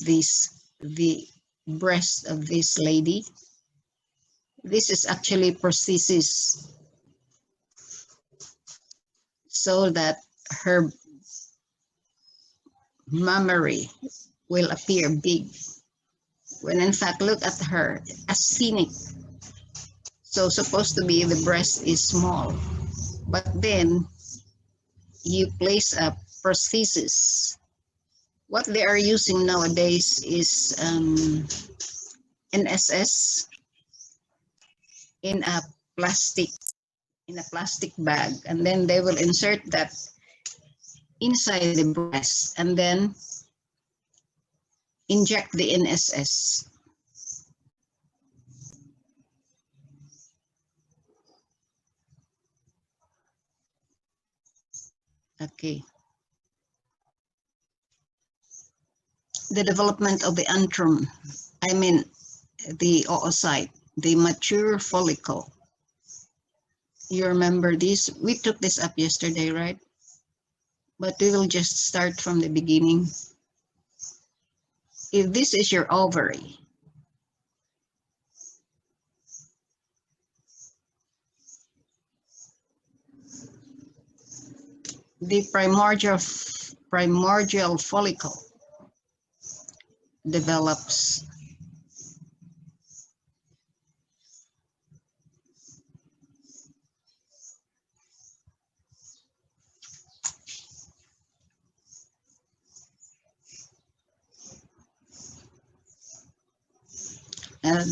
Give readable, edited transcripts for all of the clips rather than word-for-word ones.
is the breast of this lady. This is actually prosthesis, so that her mammary will appear big, when in fact, look at her, asthenic. So supposed to be the breast is small, but then you place a prosthesis. What they are using nowadays is NSS in a plastic bag, and then they will insert that inside the breast and then inject the NSS. Okay. The development of the antrum, I mean the oocyte, the mature follicle. You remember this? We took this up yesterday, right? But we will just start from the beginning. If this is your ovary, the primordial follicle develops.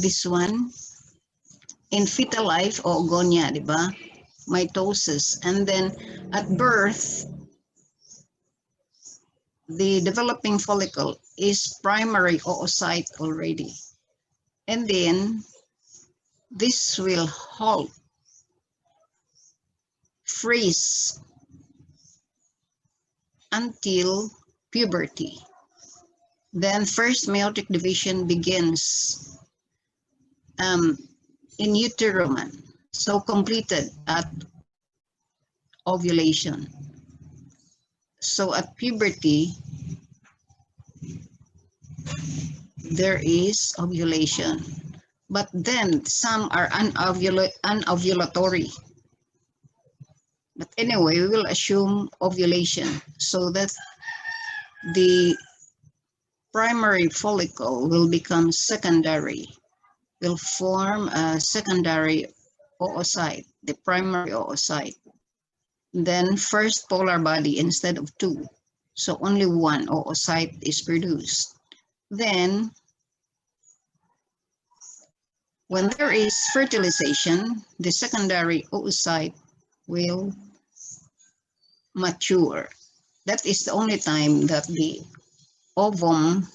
This one, in fetal life, oogonia, di ba? Mitosis. And then at birth, the developing follicle is primary oocyte already. And then this will halt, freeze until puberty. Then first meiotic division begins in utero, so completed at ovulation. So at puberty, there is ovulation, but then some are unovulatory. But anyway, we will assume ovulation, so that the primary follicle will become secondary, will form a secondary oocyte, the primary oocyte. Then first polar body instead of two. So only one oocyte is produced. Then when there is fertilization, the secondary oocyte will mature. That is the only time that the ovum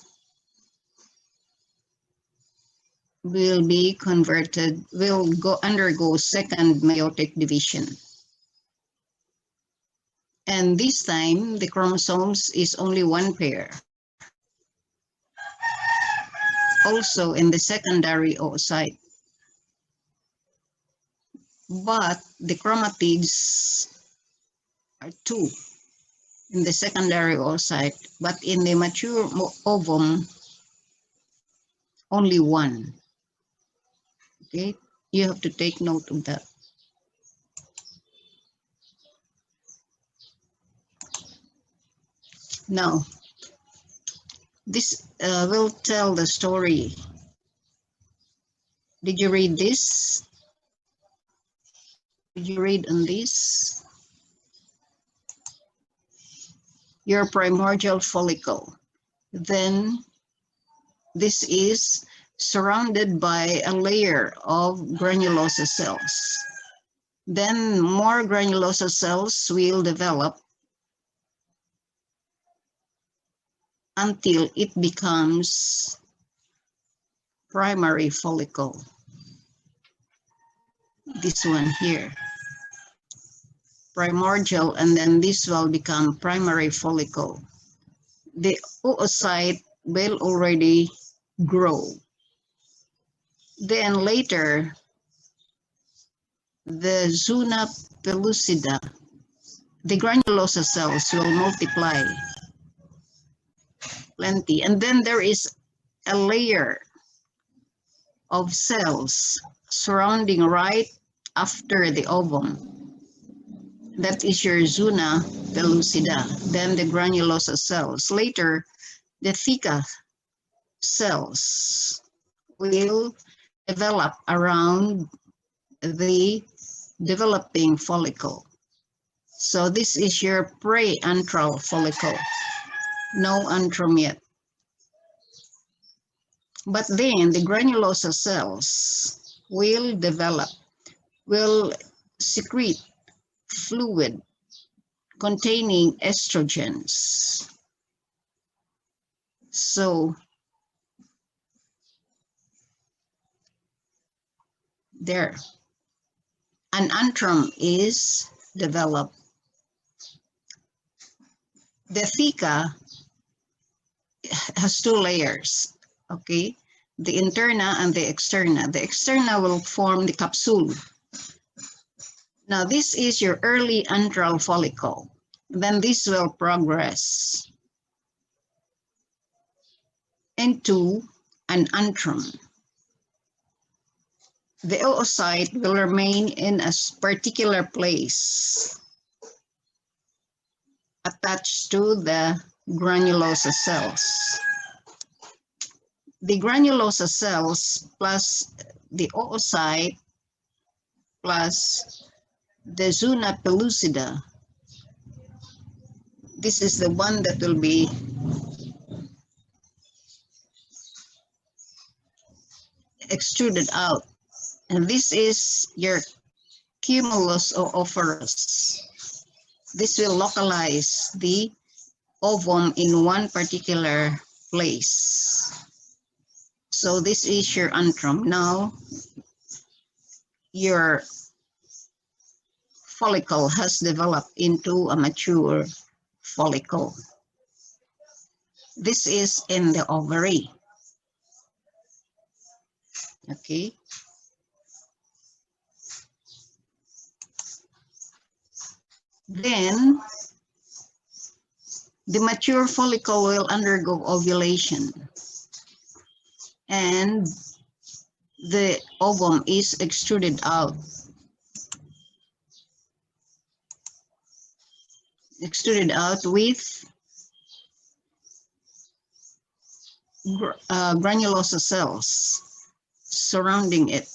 will be converted, will undergo second meiotic division. And this time, the chromosomes is only one pair. Also in the secondary oocyte. But the chromatids are two in the secondary oocyte, but in the mature ovum, only one. Okay, you have to take note of that. Now, this will tell the story. Did you read this? Did you read on this? Your primordial follicle. Then this is surrounded by a layer of granulosa cells. Then more granulosa cells will develop until it becomes primary follicle. This one here. Primordial, and then this will become primary follicle. The oocyte will already grow. Then later, the zona pellucida, the granulosa cells will multiply. plenty. And then there is a layer of cells surrounding right after the ovum. That is your zona pellucida, then the granulosa cells. Later, the theca cells will develop around the developing follicle. So this is your pre-antral follicle. No antrum yet. But then the granulosa cells will develop, will secrete fluid containing estrogens. So there, an antrum is developed. The theca has two layers, okay? The interna and the externa. The externa will form the capsule. Now this is your early antral follicle. Then this will progress into an antrum. The oocyte will remain in a particular place attached to the granulosa cells. The granulosa cells plus the oocyte plus the zona pellucida, this is the one that will be extruded out. And this is your cumulus or ovarus. This will localize the ovum in one particular place. So this is your antrum. Now, your follicle has developed into a mature follicle. This is in the ovary. Okay. Then, the mature follicle will undergo ovulation, and the ovum is extruded out. Extruded out with granulosa cells surrounding it.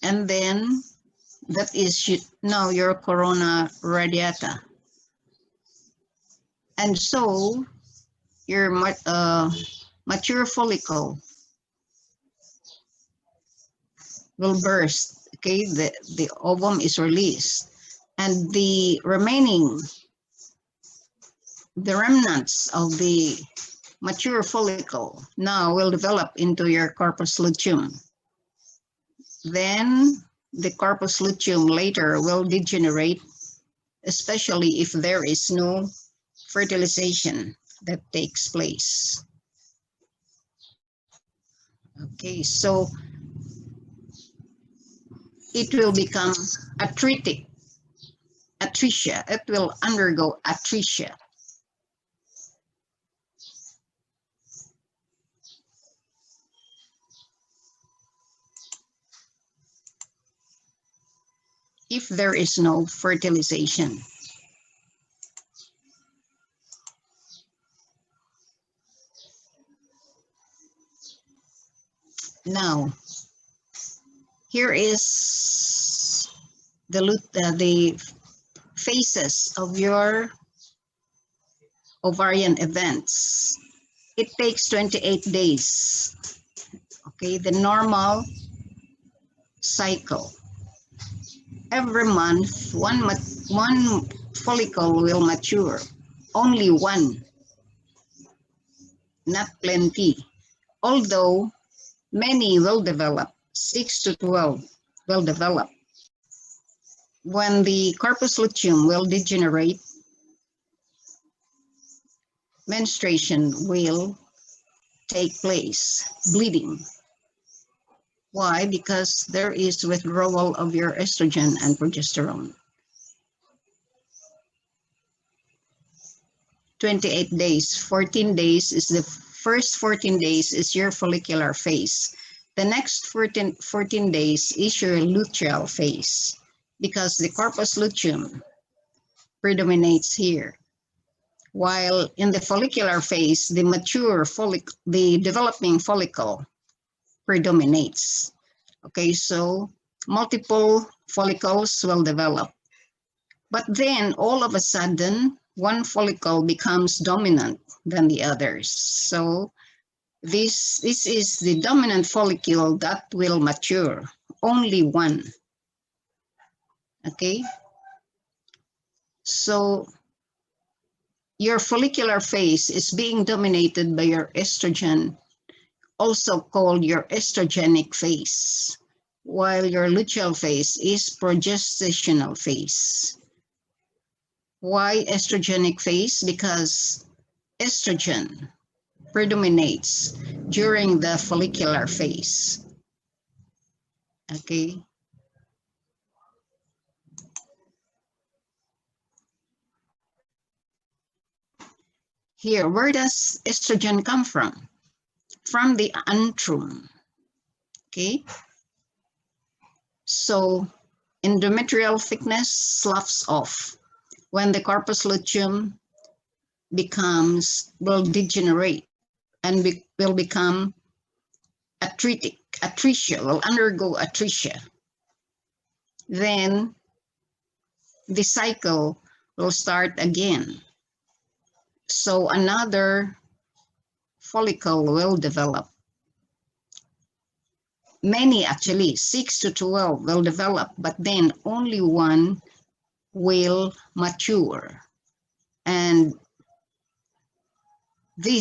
And then that is now your corona radiata. And so your mature follicle will burst, okay? The ovum is released. And the remnants of the mature follicle now will develop into your corpus luteum. Then the corpus luteum later will degenerate, especially if there is no fertilization that takes place. Okay, so it will become atresia. It will undergo atresia. If there is no fertilization. Now, here is the phases of your ovarian events. It takes 28 days. Okay, the normal cycle. Every month, one follicle will mature. Only one, not plenty. Although many will develop, 6 to 12 will develop. When the corpus luteum will degenerate, menstruation will take place, bleeding. Why? Because there is withdrawal of your estrogen and progesterone. 28 days. 14 days is the first 14 days is your follicular phase. The next 14 days is your luteal phase because the corpus luteum predominates here. While in the follicular phase, the the developing follicle predominates. Okay, so multiple follicles will develop. But then all of a sudden, one follicle becomes dominant than the others. So this is the dominant follicle that will mature, only one. Okay, so your follicular phase is being dominated by your estrogen, also called your estrogenic phase, while your luteal phase is progestational phase. Why estrogenic phase? Because estrogen predominates during the follicular phase. Okay. Here, where does estrogen come from? From the antrum. Okay. So endometrial thickness sloughs off when the corpus luteum will degenerate and will become atresia, will undergo atresia. Then the cycle will start again. So another follicle will develop. Many actually, 6 to 12 will develop, but then only one will mature. And the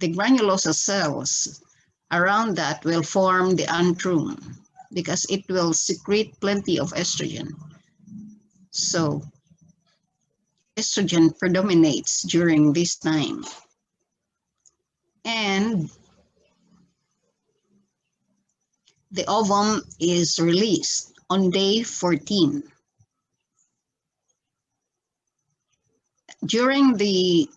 granulosa cells around that will form the antrum because it will secrete plenty of estrogen. So estrogen predominates during this time. And the ovum is released on day 14. During the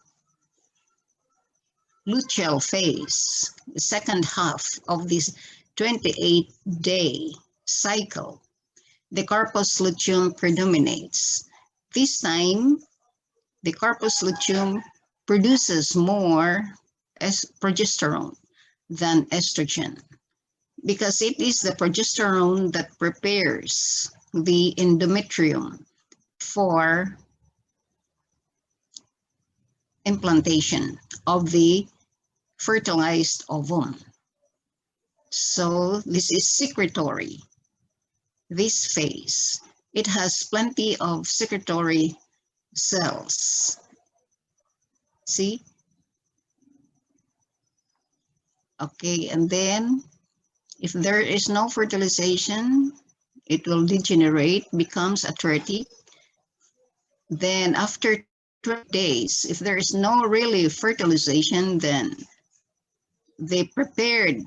luteal phase, the second half of this 28-day cycle, the corpus luteum predominates. This time, the corpus luteum produces more progesterone than estrogen, because it is the progesterone that prepares the endometrium for implantation of the fertilized ovum. So this is secretory, this phase. It has plenty of secretory cells. See? Okay, and then if there is no fertilization, it will degenerate, becomes atretic. Then after 20 days, if there is no really fertilization, then the prepared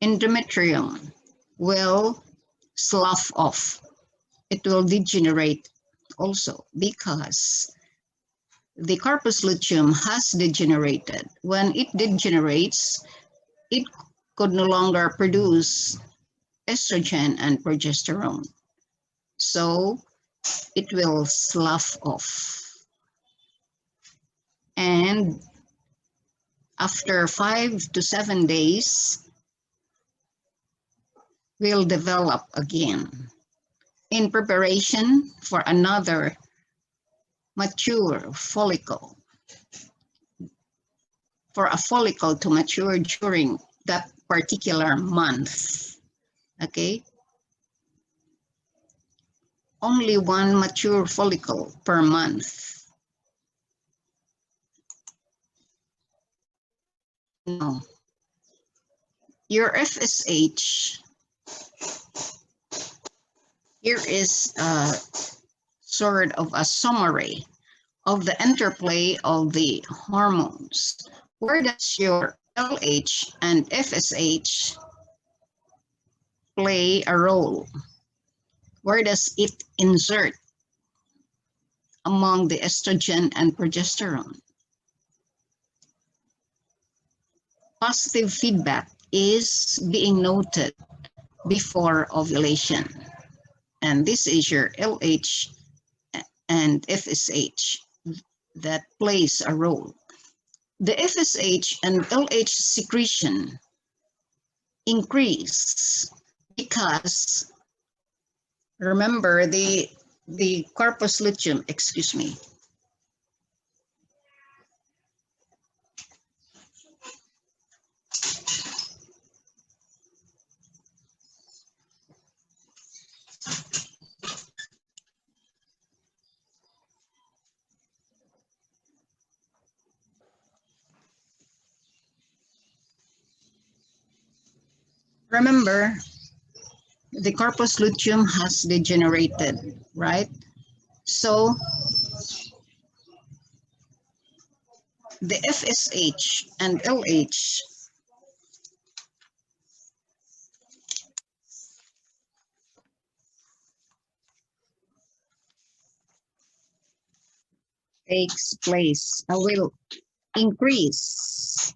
endometrium will slough off. It will degenerate also because the corpus luteum has degenerated. When it degenerates, it could no longer produce estrogen and progesterone. So it will slough off. And after 5 to 7 days, will develop again in preparation for another mature follicle, for a follicle to mature during that particular month. Okay? Only one mature follicle per month. No. Your FSH, here is sort of a summary of the interplay of the hormones. Where does your LH and FSH play a role? Where does it insert among the estrogen and progesterone. Positive feedback is being noted before ovulation. And this is your LH and FSH that plays a role. The FSH and LH secretion increase because, remember, the corpus luteum, excuse me, remember, the corpus luteum has degenerated, right? So the FSH and LH takes place, will increase.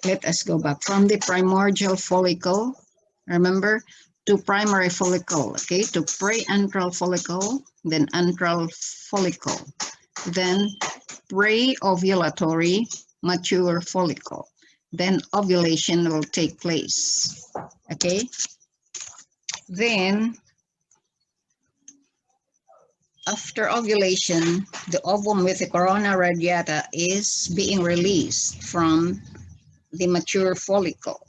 Let us go back from the primordial follicle, remember, to primary follicle, okay, to pre-antral follicle, then antral follicle, then pre-ovulatory mature follicle, then ovulation will take place, okay? Then after ovulation, the ovum with the corona radiata is being released from the mature follicle.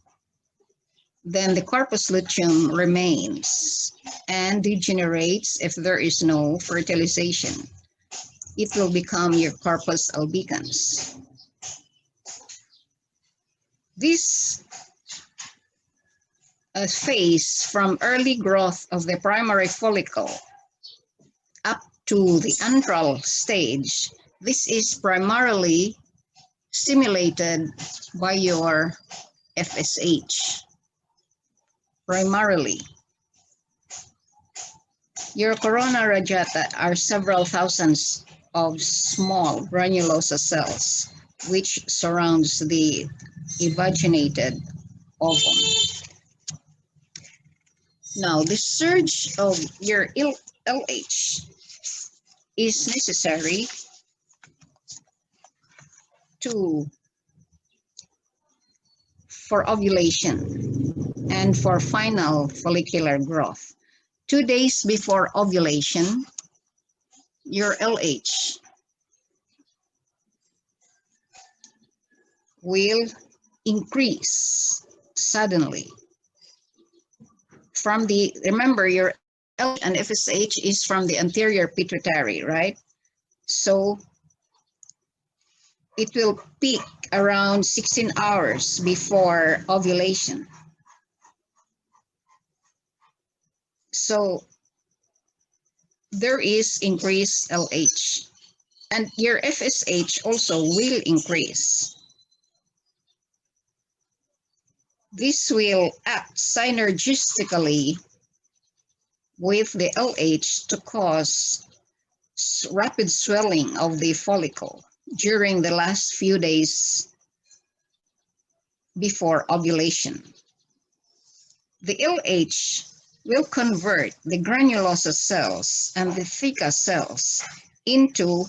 Then the corpus luteum remains and degenerates if there is no fertilization. It will become your corpus albicans. This phase from early growth of the primary follicle up to the antral stage, this is primarily stimulated by your FSH. Primarily. Your corona radiata are several thousands of small granulosa cells which surrounds the evaginated ovum. Now, the surge of your LH is necessary for ovulation and for final follicular growth. 2 days before ovulation, your LH will increase suddenly. From the, remember, your LH and FSH is from the anterior pituitary, right? So it will peak around 16 hours before ovulation. So there is increased LH, and your FSH also will increase. This will act synergistically with the LH to cause rapid swelling of the follicle during the last few days before ovulation. The LH will convert the granulosa cells and the theca cells into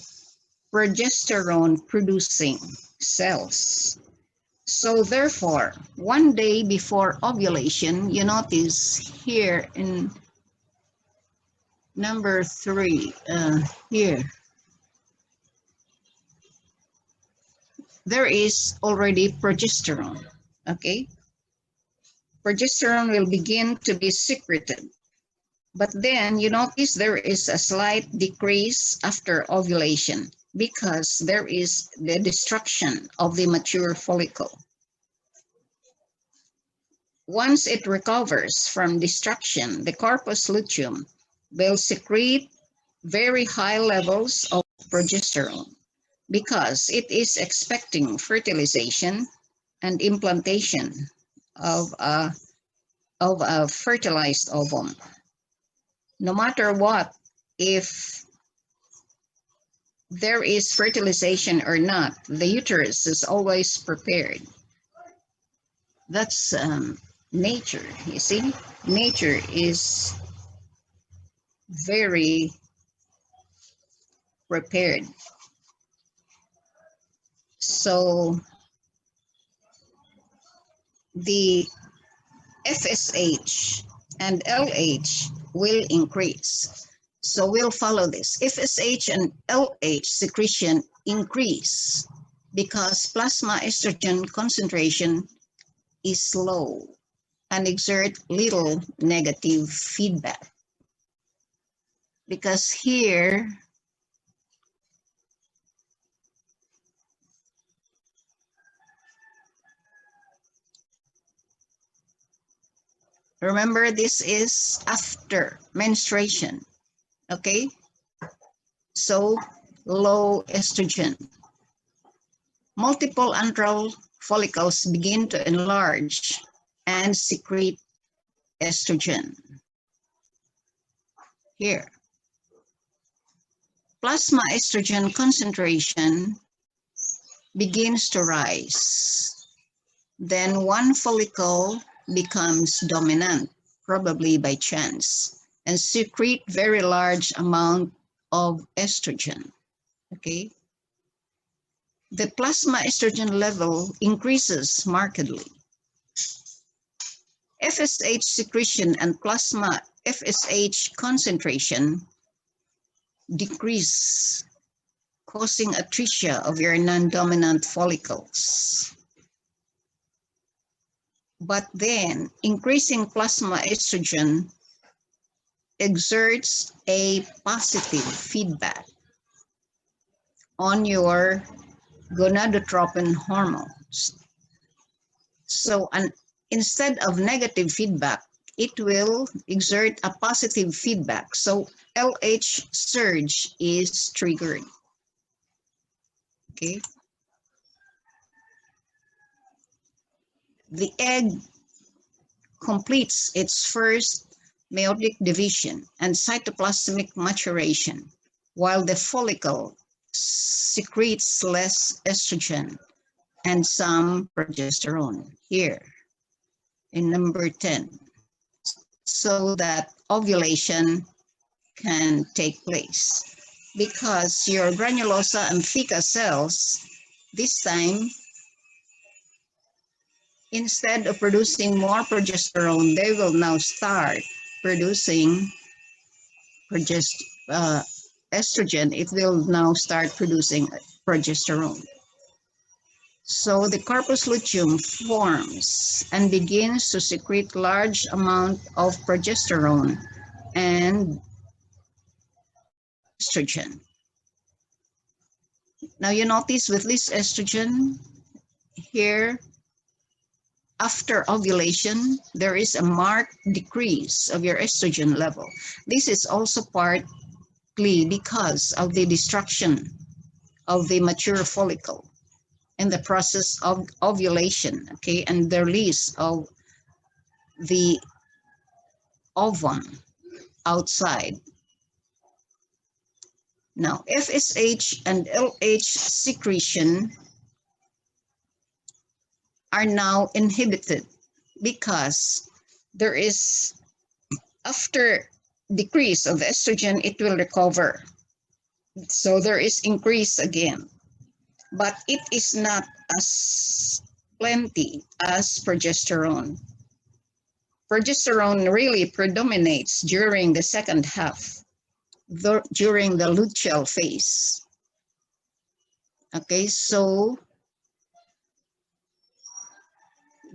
progesterone-producing cells. So therefore, 1 day before ovulation, you notice here in number 3, here, there is already progesterone, okay? Progesterone will begin to be secreted. But then you notice there is a slight decrease after ovulation because there is the destruction of the mature follicle. once it recovers from destruction, the corpus luteum will secrete very high levels of progesterone because it is expecting fertilization and implantation of a fertilized ovum. No matter what, if there is fertilization or not, the uterus is always prepared. That's nature, you see? Nature is very prepared. So the FSH and LH will increase. So we'll follow this. FSH and LH secretion increase because plasma estrogen concentration is low and exert little negative feedback. Because here, remember, this is after menstruation, okay? So low estrogen. Multiple antral follicles begin to enlarge and secrete estrogen. Here. Plasma estrogen concentration begins to rise. Then one follicle becomes dominant, probably by chance, and secrete very large amount of estrogen, okay? The plasma estrogen level increases markedly. FSH secretion and plasma FSH concentration decrease, causing atresia of your non-dominant follicles. But then increasing plasma estrogen exerts a positive feedback on your gonadotropin hormones. So instead of negative feedback, it will exert a positive feedback. So LH surge is triggered. Okay. The egg completes its first meiotic division and cytoplasmic maturation, while the follicle secretes less estrogen and some progesterone here in number 10, so that ovulation can take place. Because your granulosa and theca cells, this time, instead of producing more progesterone, they will now start producing estrogen. It will now start producing progesterone. So the corpus luteum forms and begins to secrete large amount of progesterone and estrogen. Now you notice with this estrogen here, after ovulation, there is a marked decrease of your estrogen level. This is also partly because of the destruction of the mature follicle in the process of ovulation, okay, and the release of the ovum outside. Now, FSH and LH secretion are now inhibited because there is, after decrease of estrogen, it will recover. So there is increase again, but it is not as plenty as progesterone. Progesterone really predominates during the second half, during the luteal phase. Okay, so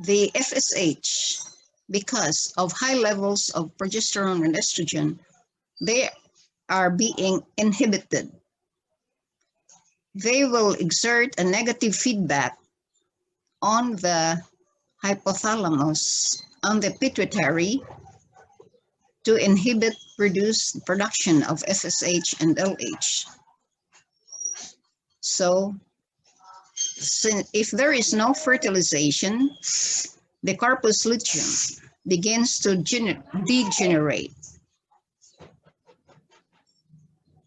the FSH, because of high levels of progesterone and estrogen, they are being inhibited. They will exert a negative feedback on the hypothalamus on the pituitary to inhibit production of FSH and LH. So if there is no fertilization, the corpus luteum begins to degenerate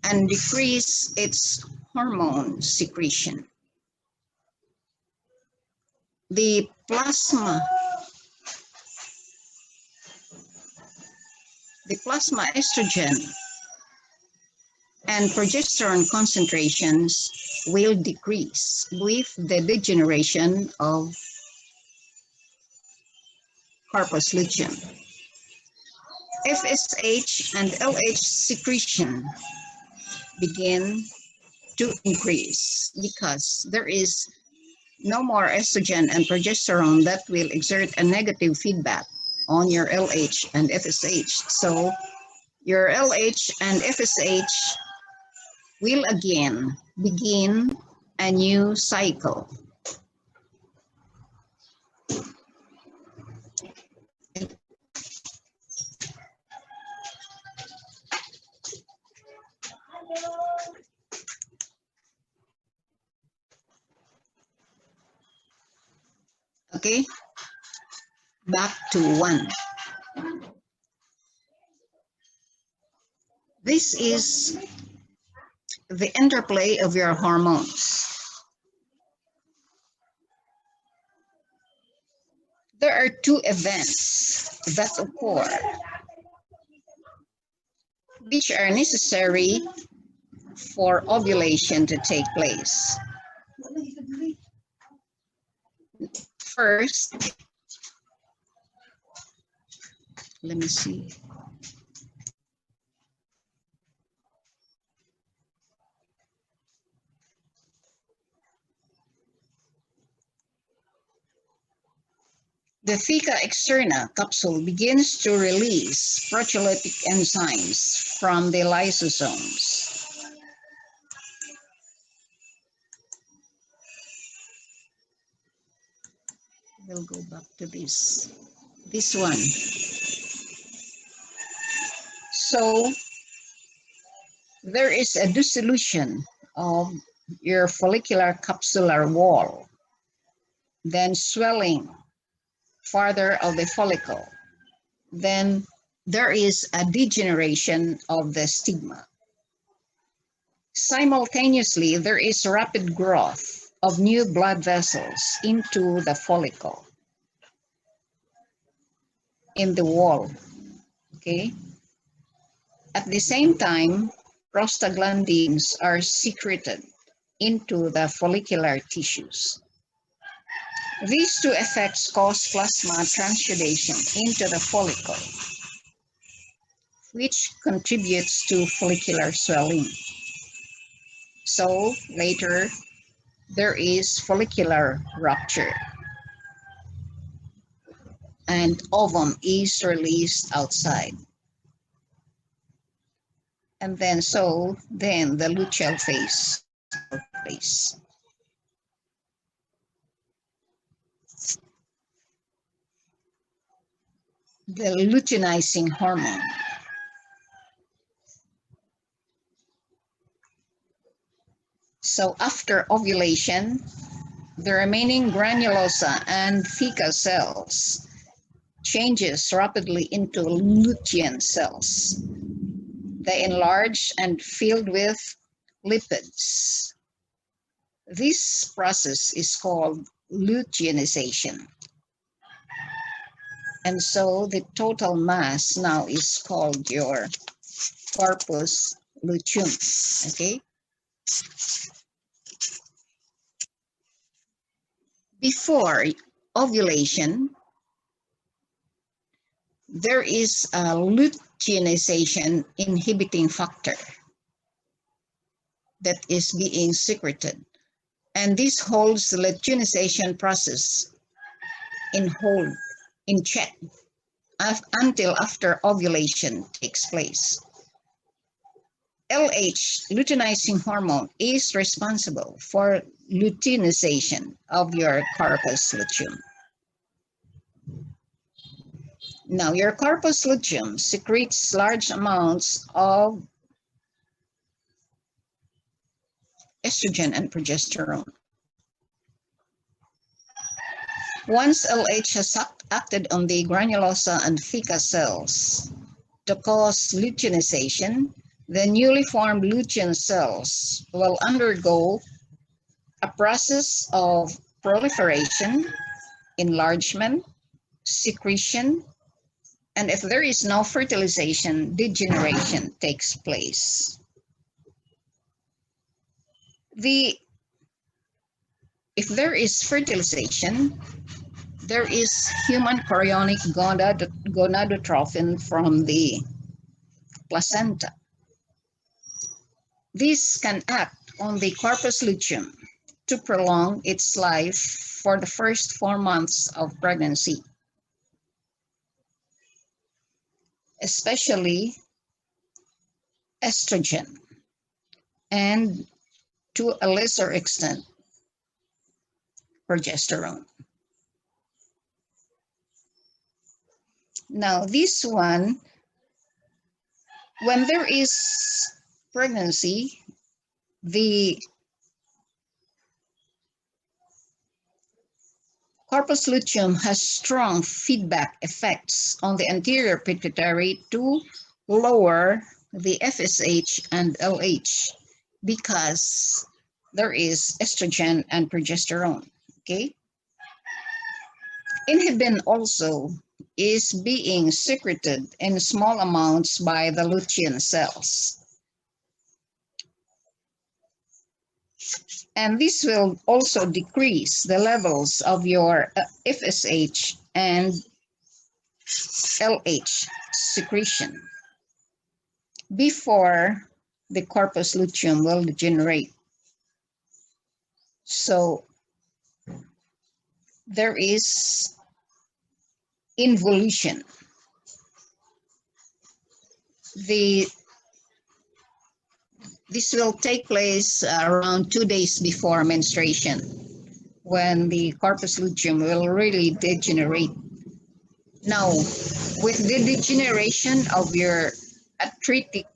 and decrease its hormone secretion. The plasma estrogen and progesterone concentrations will decrease with the degeneration of corpus luteum. FSH and LH secretion begin to increase because there is no more estrogen and progesterone that will exert a negative feedback on your LH and FSH. So your LH and FSH will again begin a new cycle. Okay, back to 1. This is the interplay of your hormones. There are 2 events that occur which are necessary for ovulation to take place. First, let me see. The theca externa capsule begins to release proteolytic enzymes from the lysosomes. We'll go back to this one. So there is a dissolution of your follicular capsular wall, then swelling farther of the follicle. Then there is a degeneration of the stigma. Simultaneously, there is rapid growth of new blood vessels into the follicle, in the wall, okay? At the same time, prostaglandins are secreted into the follicular tissues. These 2 effects cause plasma transudation into the follicle, which contributes to follicular swelling. So later, there is follicular rupture, and ovum is released outside. And then the luteal phase takes place. The luteinizing hormone. So after ovulation, the remaining granulosa and theca cells changes rapidly into lutein cells. They enlarge and filled with lipids. This process is called luteinization. And so the total mass now is called your corpus luteum, okay? Before ovulation, there is a luteinization inhibiting factor that is being secreted. And this holds the luteinization process in check until after ovulation takes place. LH, luteinizing hormone, is responsible for luteinization of your corpus luteum. Now, your corpus luteum secretes large amounts of estrogen and progesterone. Once LH has acted on the granulosa and theca cells to cause luteinization, the newly formed lutein cells will undergo a process of proliferation, enlargement, secretion, and if there is no fertilization, degeneration takes place. If there is fertilization, there is human chorionic gonadotrophin from the placenta. This can act on the corpus luteum to prolong its life for the first 4 months of pregnancy, especially estrogen, and to a lesser extent, progesterone. Now, this one, when there is pregnancy, the corpus luteum has strong feedback effects on the anterior pituitary to lower the FSH and LH because there is estrogen and progesterone, okay? Inhibin also is being secreted in small amounts by the lutein cells. And this will also decrease the levels of your FSH and LH secretion before the corpus luteum will degenerate. So there is involution. This will take place around 2 days before menstruation, when the corpus luteum will really degenerate. Now, with the degeneration of your atretic,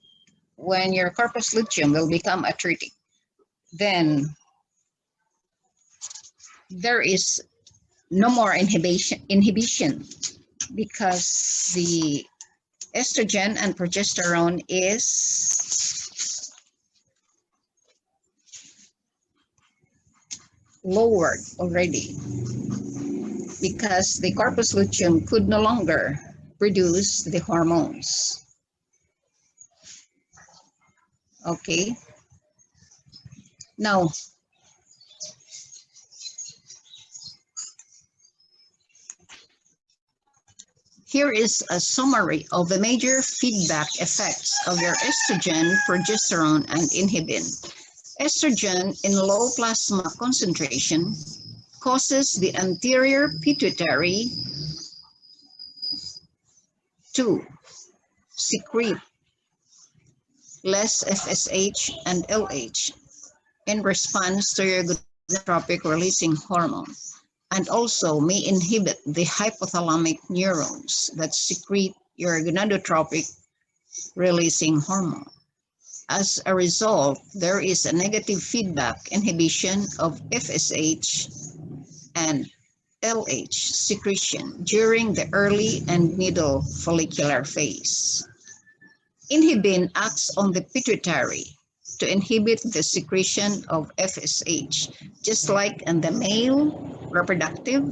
when your corpus luteum will become atretic, then there is no more inhibition because the estrogen and progesterone is lowered already because the corpus luteum could no longer produce the hormones. Okay. Now, here is a summary of the major feedback effects of your estrogen, progesterone, and inhibin. Estrogen in low plasma concentration causes the anterior pituitary to secrete less FSH and LH in response to your gonadotropic releasing hormone, and also may inhibit the hypothalamic neurons that secrete your gonadotropic releasing hormone. As a result, there is a negative feedback inhibition of FSH and LH secretion during the early and middle follicular phase. Inhibin acts on the pituitary to inhibit the secretion of FSH, just like in the male reproductive,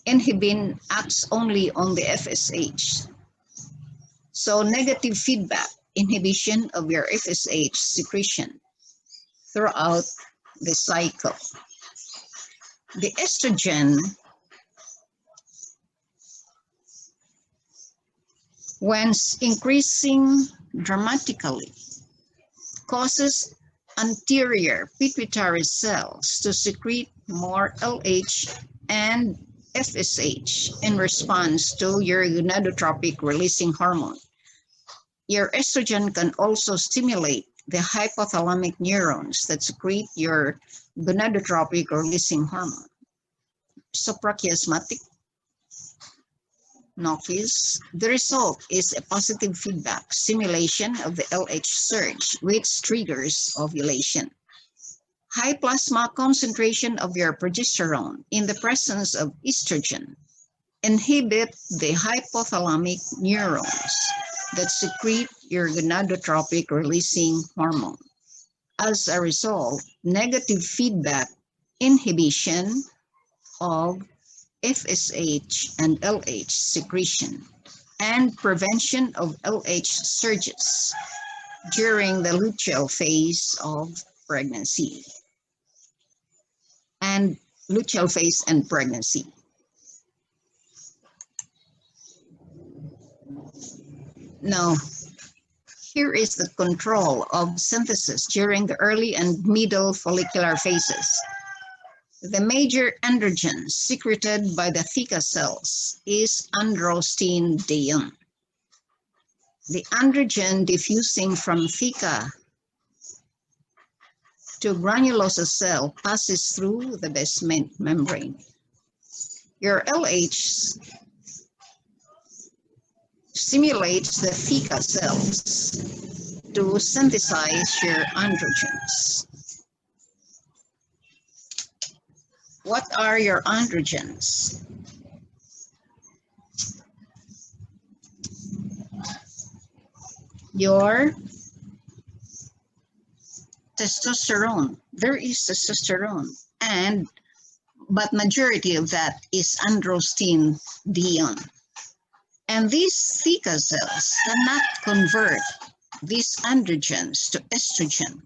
inhibin acts only on the FSH. So negative feedback inhibition of your FSH secretion throughout the cycle. The estrogen, when increasing dramatically, causes anterior pituitary cells to secrete more LH and FSH in response to your gonadotropic releasing hormone. Your estrogen can also stimulate the hypothalamic neurons that secrete your gonadotropic releasing hormone. Suprachiasmatic Notice the result is a positive feedback stimulation of the LH surge, which triggers ovulation. High plasma concentration of your progesterone in the presence of estrogen inhibit the hypothalamic neurons that secrete your gonadotropic releasing hormone. As a result, negative feedback inhibition of FSH and LH secretion and prevention of LH surges during the luteal phase of pregnancy and luteal phase and pregnancy. Now, here is the control of synthesis during the early and middle follicular phases. The major androgen secreted by the theca cells is androstenedione. The androgen diffusing from theca to granulosa cell passes through the basement membrane. Your LH stimulates the theca cells to synthesize your androgens. What are your androgens? Your testosterone. There is testosterone, but majority of that is androstenedione. And these theca cells cannot convert these androgens to estrogen.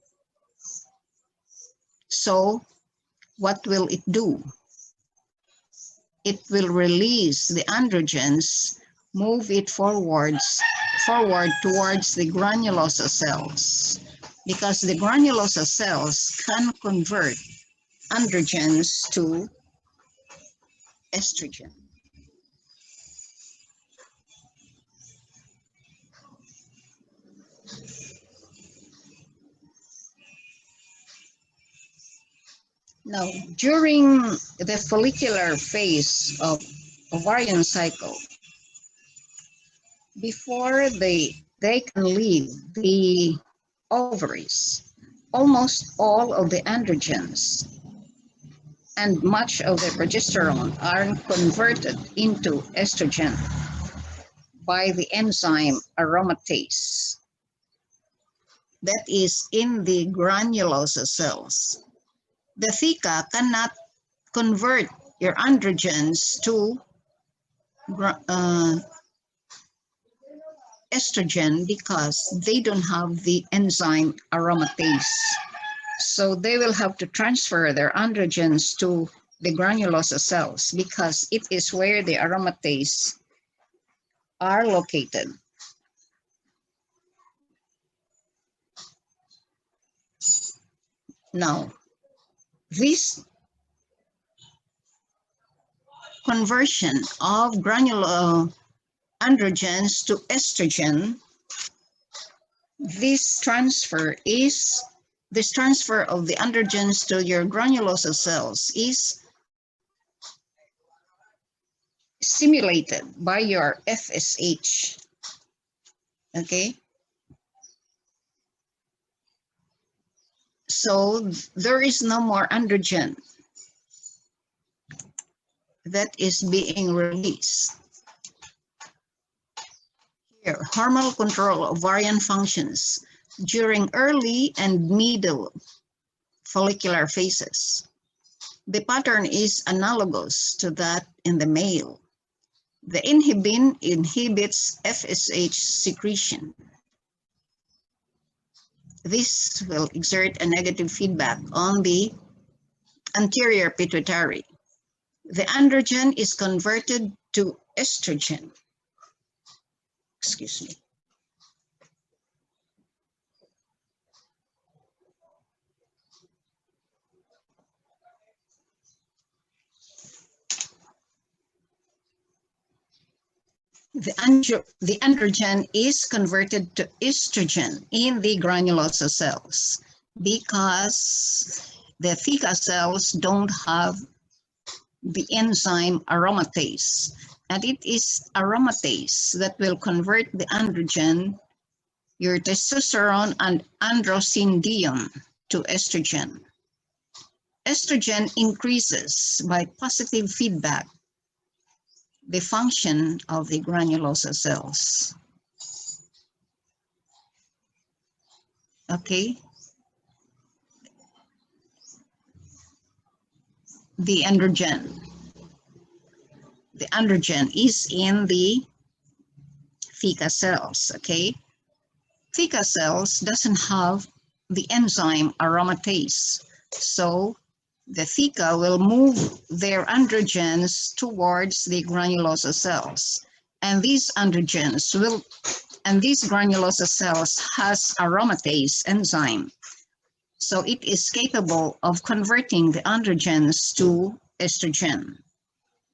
So what will it do? It will release the androgens, move it forward towards the granulosa cells, because the granulosa cells can convert androgens to estrogen. Now, during the follicular phase of ovarian cycle, before they can leave the ovaries, almost all of the androgens and much of the progesterone are converted into estrogen by the enzyme aromatase that is in the granulosa cells. The theca cannot convert your androgens to estrogen because they don't have the enzyme aromatase. So they will have to transfer their androgens to the granulosa cells because it is where the aromatase are located. Now, this conversion of granular androgens to estrogen, this transfer of the androgens to your granulosa cells is stimulated by your FSH. Okay? So there is no more androgen that is being released. Here, hormonal control of ovarian functions during early and middle follicular phases. The pattern is analogous to that in the male. The inhibin inhibits FSH secretion. This will exert a negative feedback on the anterior pituitary. The androgen is converted to estrogen. Excuse me. The androgen is converted to estrogen in the granulosa cells because the theca cells don't have the enzyme aromatase. and it is aromatase that will convert the androgen, your testosterone and androstenedione, to estrogen. Estrogen increases by positive feedback the function of the granulosa cells. Okay. The androgen. The androgen is in the theca cells, okay? Theca cells doesn't have the enzyme aromatase, so the theca will move their androgens towards the granulosa cells, and these granulosa cells has aromatase enzyme, so it is capable of converting the androgens to estrogen.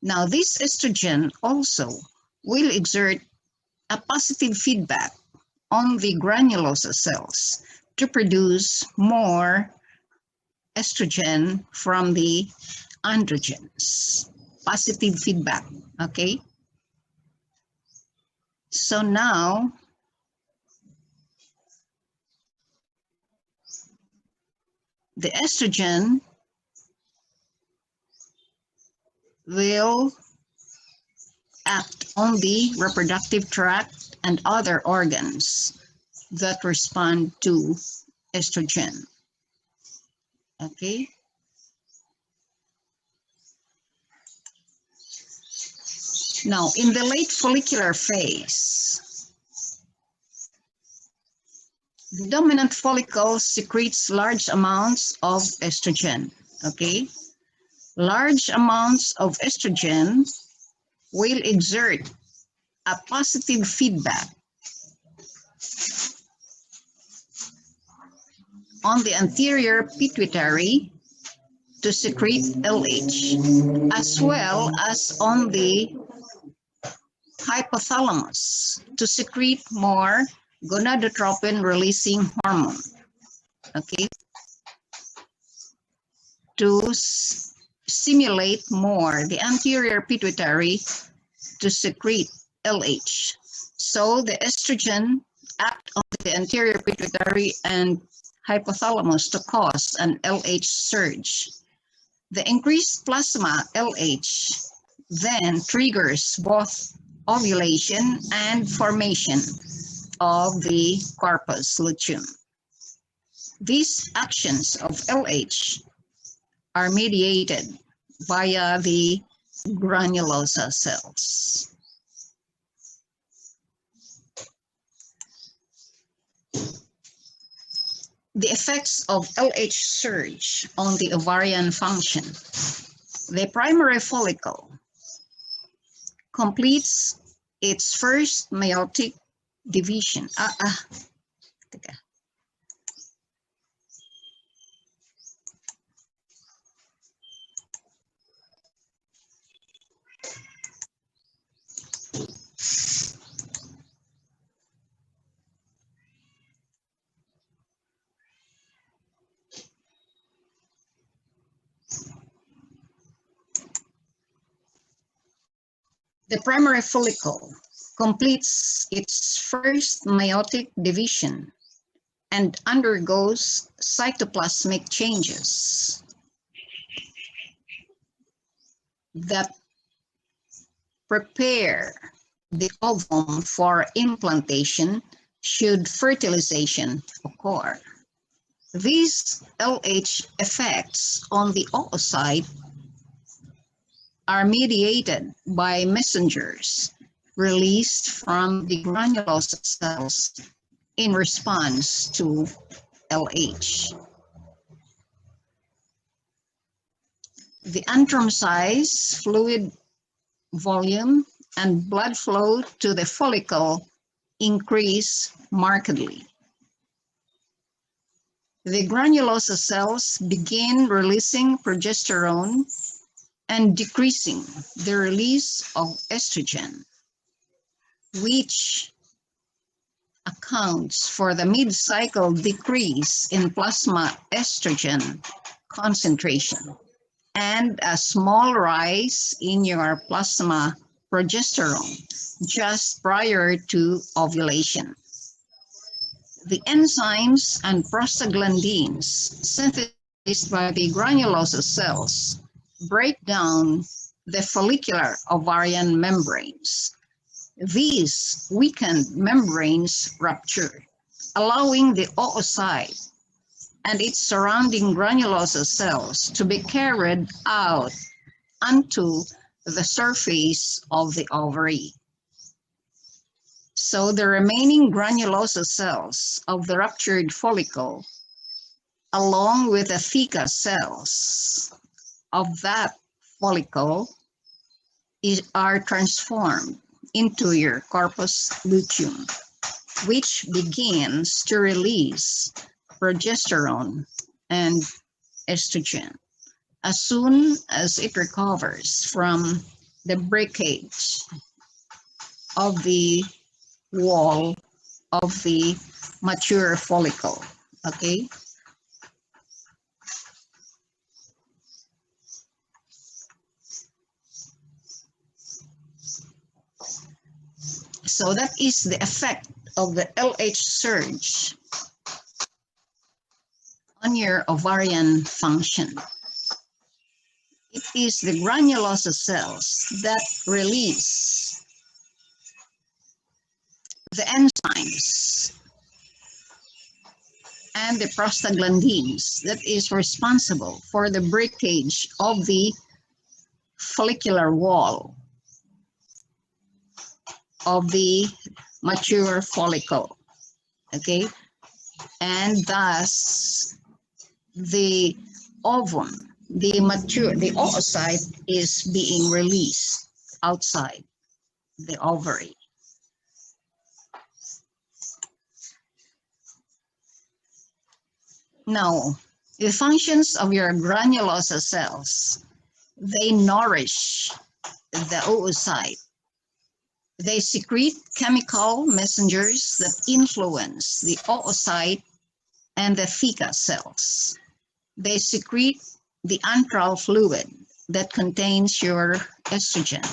Now, this estrogen also will exert a positive feedback on the granulosa cells to produce more estrogen from the androgens. Positive feedback, okay? So now, the estrogen will act on the reproductive tract and other organs that respond to estrogen. Okay. Now, in the late follicular phase, the dominant follicle secretes large amounts of estrogen. Okay. Large amounts of estrogen will exert a positive feedback on the anterior pituitary to secrete LH, as well as on the hypothalamus to secrete more gonadotropin releasing hormone, okay, to stimulate more the anterior pituitary to secrete LH. So the estrogen act on the anterior pituitary and hypothalamus to cause an LH surge. The increased plasma LH then triggers both ovulation and formation of the corpus luteum. These actions of LH are mediated via the granulosa cells. The effects of LH surge on the ovarian function. The primary follicle completes its first meiotic division. The primary follicle completes its first meiotic division and undergoes cytoplasmic changes that prepare the ovum for implantation should fertilization occur. These LH effects on the oocyte are mediated by messengers released from the granulosa cells in response to LH. The antrum size, fluid volume, and blood flow to the follicle increase markedly. The granulosa cells begin releasing progesterone and decreasing the release of estrogen, which accounts for the mid-cycle decrease in plasma estrogen concentration and a small rise in your plasma progesterone just prior to ovulation. The enzymes and prostaglandins synthesized by the granulosa cells break down the follicular ovarian membranes. These weakened membranes rupture, allowing the oocyte and its surrounding granulosa cells to be carried out onto the surface of the ovary. So the remaining granulosa cells of the ruptured follicle, along with the theca cells of that follicle, are transformed into your corpus luteum, which begins to release progesterone and estrogen as soon as it recovers from the breakage of the wall of the mature follicle. Okay. So that is the effect of the LH surge on your ovarian function. It is the granulosa cells that release the enzymes and the prostaglandins that is responsible for the breakage of the follicular wall of the mature follicle, okay? And thus the ovum, the oocyte is being released outside the ovary. Now, the functions of your granulosa cells, they nourish the oocyte. They secrete chemical messengers that influence the oocyte and the theca cells. They secrete the antral fluid that contains your estrogen.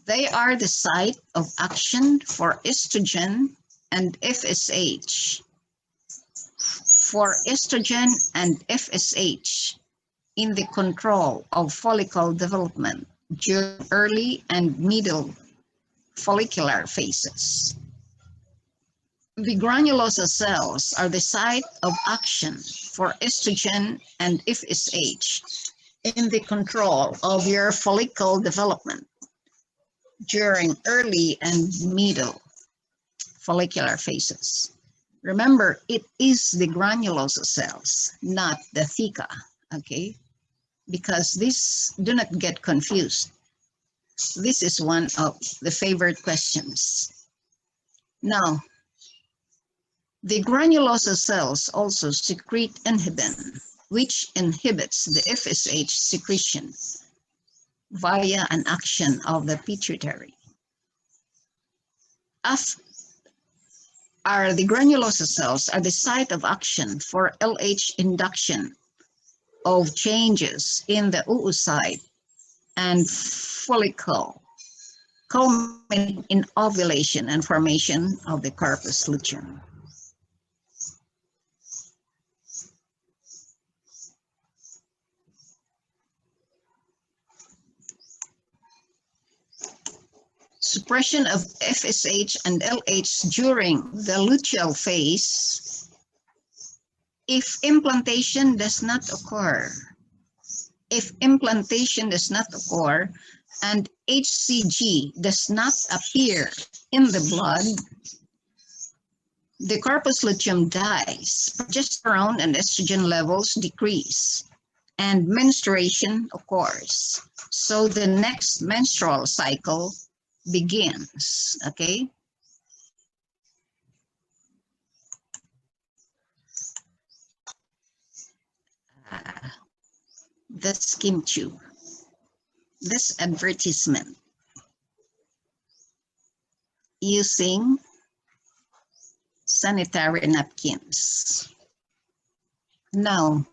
They are the site of action for estrogen and FSH. For estrogen and FSH in the control of follicle development during early and middle follicular phases. The granulosa cells are the site of action for estrogen and FSH in the control of your follicle development during early and middle follicular phases. Remember, it is the granulosa cells, not the theca, okay? Because this, do not get confused. This is one of the favorite questions. Now, the granulosa cells also secrete inhibin, which inhibits the FSH secretion via an action of the pituitary. The granulosa cells are the site of action for LH induction of changes in the oocyte and follicle, culminating in ovulation and formation of the corpus luteum. Suppression of FSH and LH during the luteal phase. If implantation does not occur, and HCG does not appear in the blood, the corpus luteum dies, progesterone and estrogen levels decrease, and menstruation occurs. So the next menstrual cycle begins, okay? The skim tube. This advertisement using sanitary napkins. Now,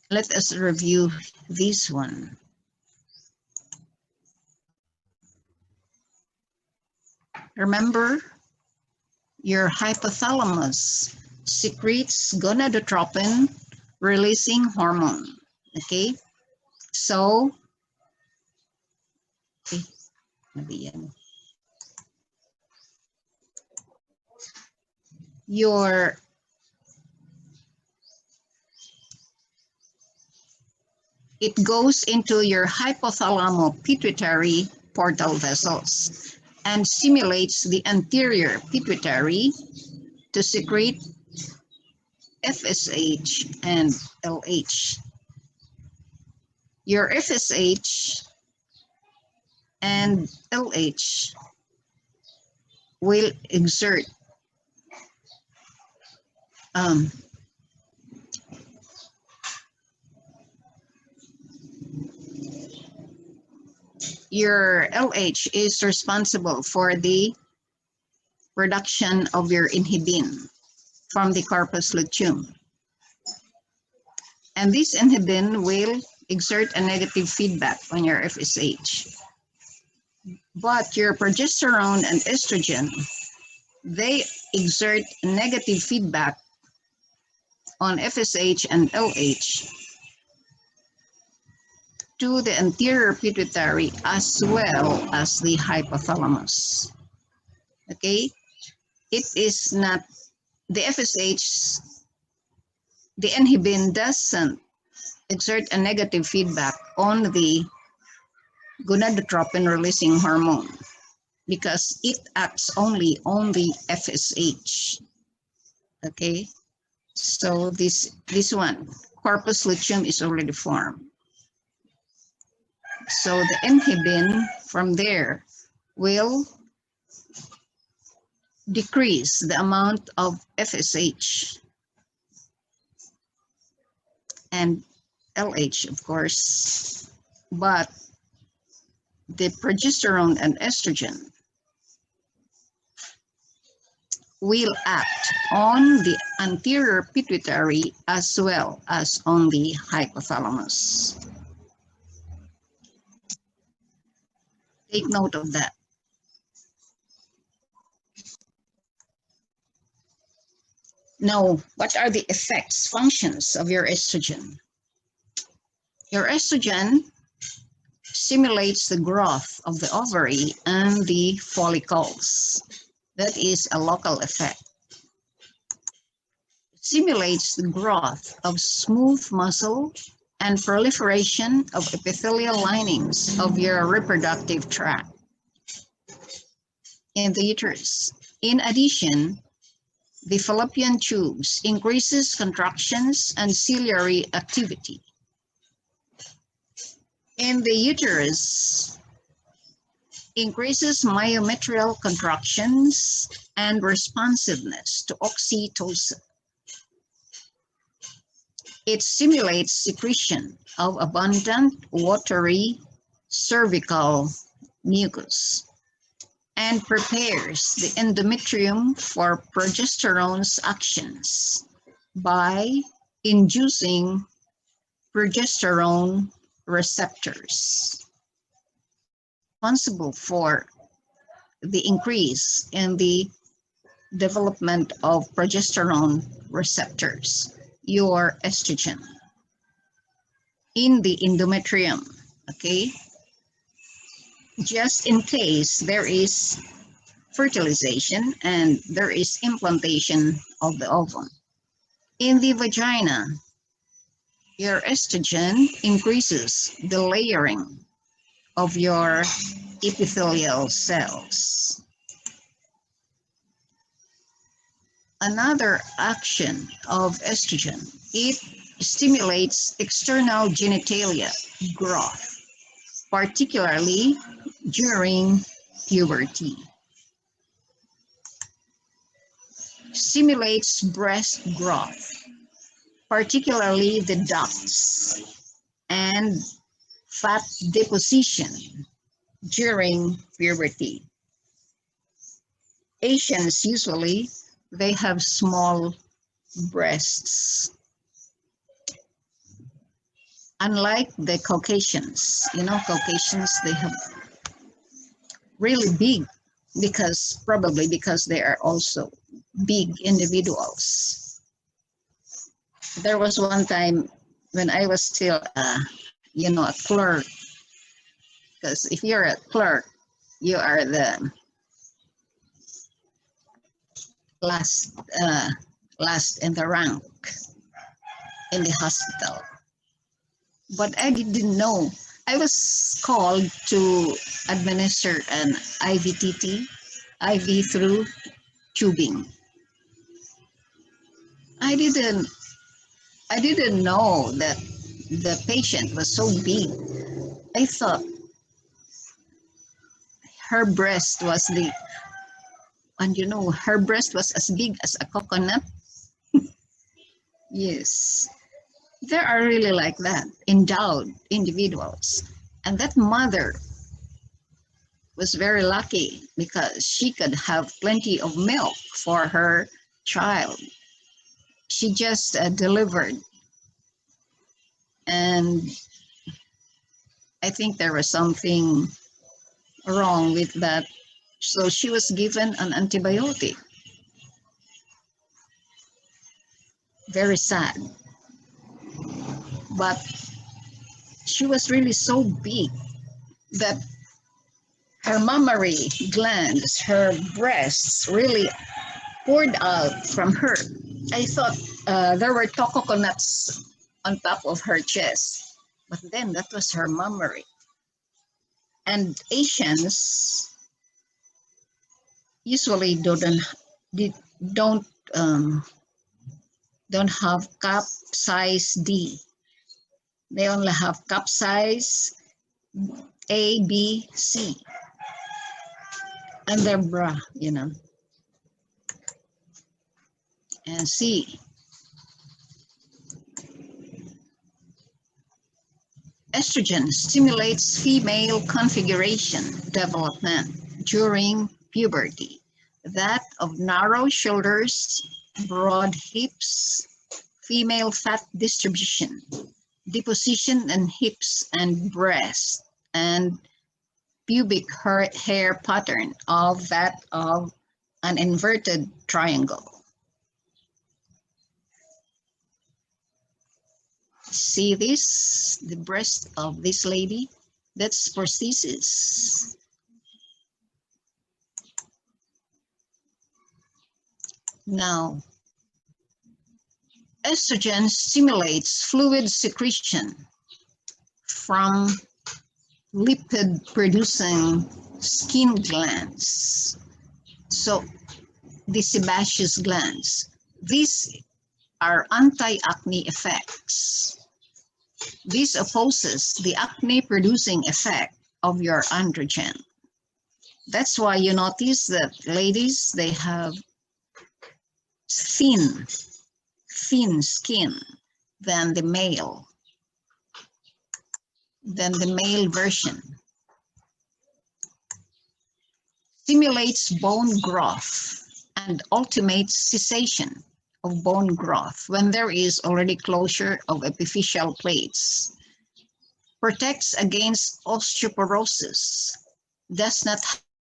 Let us review this one. Remember, your hypothalamus secretes gonadotropin releasing hormone. Okay, so your it goes into your hypothalamo-pituitary portal vessels and stimulates the anterior pituitary to secrete FSH and LH. Your FSH and LH will exert your LH is responsible for the production of your inhibin from the corpus luteum. And this inhibin will exert a negative feedback on your FSH. But your progesterone and estrogen, they exert negative feedback on FSH and LH to the anterior pituitary as well as the hypothalamus. Okay, it is not the FSH, the inhibin doesn't exert a negative feedback on the gonadotropin releasing hormone because it acts only on the FSH. Okay, so this one, corpus luteum, is already formed. So the inhibin from there will decrease the amount of FSH and LH, of course, but the progesterone and estrogen will act on the anterior pituitary as well as on the hypothalamus. Take note of that. Now, what are the effects, functions of your estrogen? Your estrogen stimulates the growth of the ovary and the follicles. That is a local effect. It stimulates the growth of smooth muscle and proliferation of epithelial linings of your reproductive tract in the uterus. In addition, the fallopian tubes increases contractions and ciliary activity. In the uterus, increases myometrial contractions and responsiveness to oxytocin. It stimulates secretion of abundant watery cervical mucus and prepares the endometrium for progesterone's actions by inducing progesterone receptors, responsible for the increase in the development of progesterone receptors, your estrogen, in the endometrium, okay? Just in case there is fertilization and there is implantation of the ovum. In the vagina, your estrogen increases the layering of your epithelial cells. Another action of estrogen, it stimulates external genitalia growth, particularly during puberty. Stimulates breast growth, particularly the ducts, and fat deposition during puberty. Asians usually, they have small breasts. unlike the Caucasians. You know, Caucasians, they have really big, because probably because they are also big individuals. There was one time when I was still, a clerk, because if you're a clerk, you are the last, last in the rank in the hospital. But I didn't know. I was called to administer an IVTT, IV through tubing. I didn't I didn't know that the patient was so big. I thought her breast was her breast was as big as a coconut. Yes, there are really like that, endowed individuals. And that mother was very lucky because she could have plenty of milk for her child. She just delivered, and I think there was something wrong with that. So she was given an antibiotic. Very sad. But she was really so big that her mammary glands, her breasts really poured out from her. I thought there were coconuts on top of her chest, but then that was her mammary. And Asians usually don't don't have cup size D. They only have cup size A, B, C, and their bra, and C. Estrogen stimulates female configuration development during puberty, that of narrow shoulders, broad hips, female fat distribution, deposition in hips and breast, and pubic hair pattern of that of an inverted triangle. See this, the breast of this lady? That's prosthesis. Now, estrogen stimulates fluid secretion from lipid-producing skin glands. So, the sebaceous glands. These are anti-acne effects. This opposes the acne-producing effect of your androgen. That's why you notice that ladies, they have thin skin than the male version. Stimulates bone growth and ultimate cessation of bone growth when there is already closure of epiphyseal plates. Protects against osteoporosis. Does not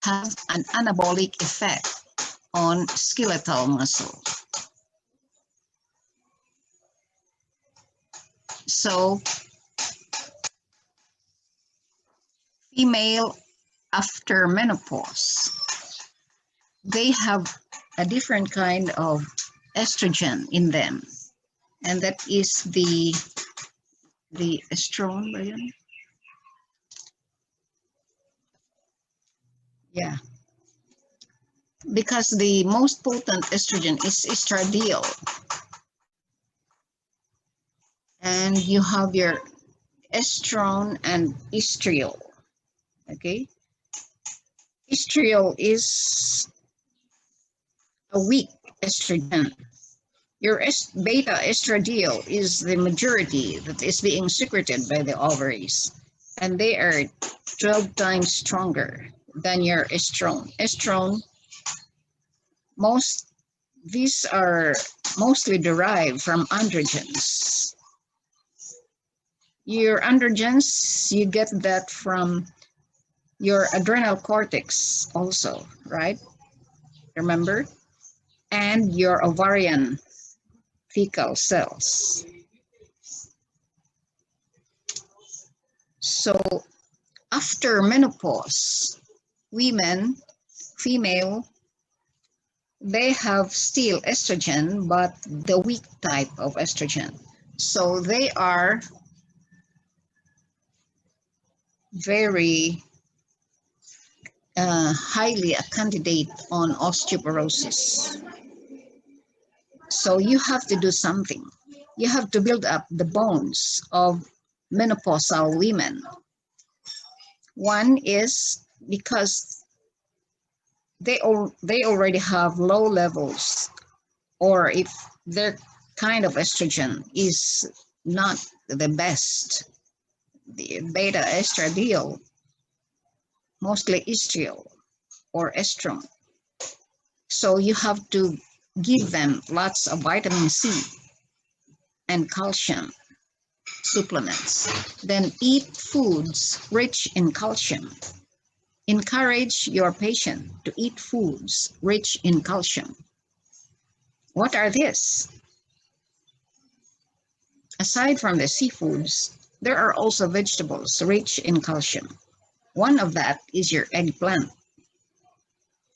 have an anabolic effect on skeletal muscle. So, female after menopause, they have a different kind of estrogen in them, and that is the estrogen. Yeah, because the most potent estrogen is estradiol, and you have your estrone and estriol. Okay, estriol is a weak estrogen. Your beta estradiol is the majority that is being secreted by the ovaries, and they are 12 times stronger than your estrone. Estrone, these are mostly derived from androgens. Your androgens, you get that from your adrenal cortex also, right? Remember? And your ovarian fecal cells. So after menopause, women, female, they have still estrogen, but the weak type of estrogen. So they are very highly a candidate on osteoporosis. So you have to do something. You have to build up the bones of menopausal women. One is because they already have low levels, or if their kind of estrogen is not the best, the beta estradiol, mostly estriol or estrone. So you have to give them lots of vitamin C and calcium supplements. Then eat foods rich in calcium. Encourage your patient to eat foods rich in calcium. What are these? Aside from the seafoods, there are also vegetables rich in calcium. One of that is your eggplant.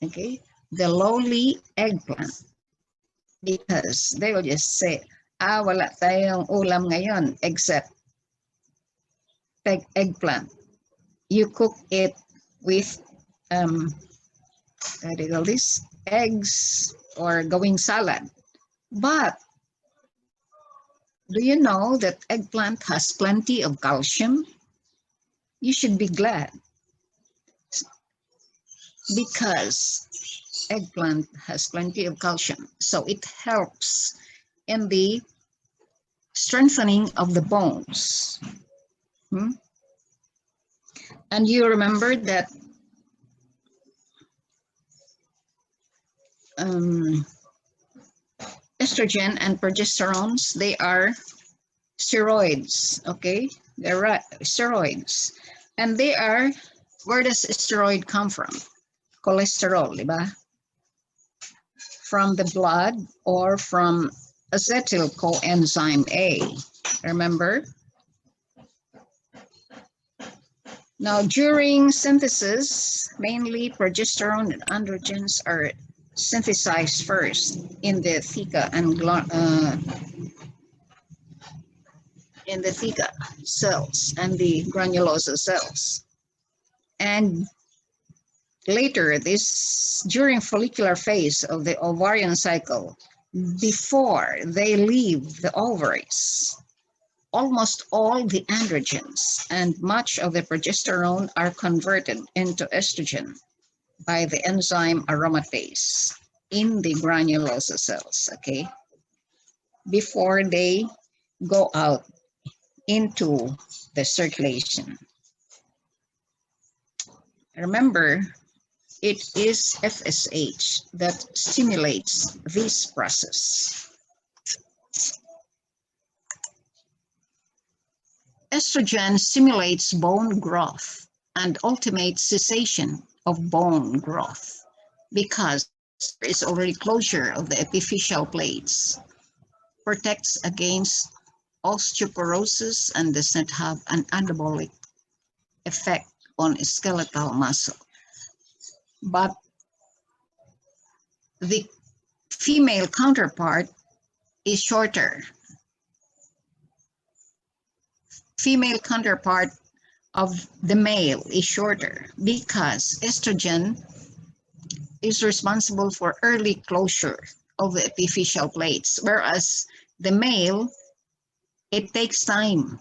Okay, the lowly eggplant, because they will just say, wala tayong ulam ngayon except eggplant. You cook it with what do you call this? Eggs or going salad. But do you know that eggplant has plenty of calcium? You should be glad, because eggplant has plenty of calcium. So it helps in the strengthening of the bones. And you remember that estrogen and progesterones, they are steroids, okay? They're steroids. And they are, where does steroid come from? Cholesterol, diba? From the blood or from acetyl coenzyme A, remember? Now, during synthesis, mainly progesterone and androgens are synthesized first in the theca and in the theca cells and the granulosa cells. And later, during follicular phase of the ovarian cycle, before they leave the ovaries, almost all the androgens and much of the progesterone are converted into estrogen by the enzyme aromatase in the granulosa cells, okay? Before they go out into the circulation. Remember, it is FSH that stimulates this process. Estrogen stimulates bone growth and ultimate cessation of bone growth because there is already closure of the epiphyseal plates, protects against osteoporosis, and does not have an anabolic effect on skeletal muscle. But the female counterpart is shorter. Female counterpart of the male is shorter because estrogen is responsible for early closure of the epiphyseal plates, whereas the male, it takes time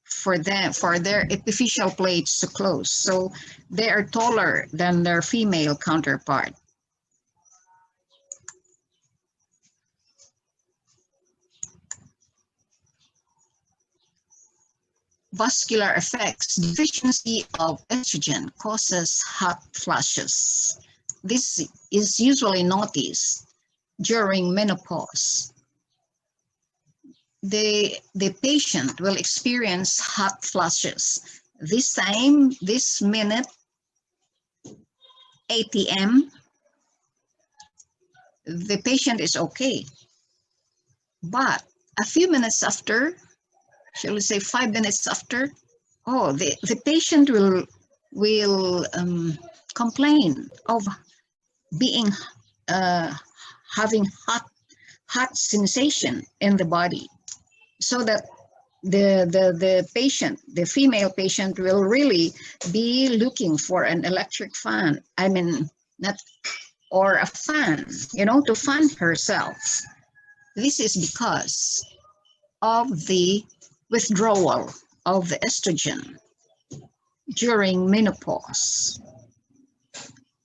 for their epiphyseal plates to close. So they are taller than their female counterpart. Vascular effects. Deficiency of estrogen causes hot flashes. This is usually noticed during menopause. the patient will experience hot flushes. This time, this minute, 8 p.m., the patient is okay. But a few minutes after, shall we say 5 minutes after, the patient will complain of being having hot sensation in the body, so that the patient, the female patient, will really be looking for an electric fan. I mean, not or a fan, to fan herself. This is because of the withdrawal of the estrogen during menopause.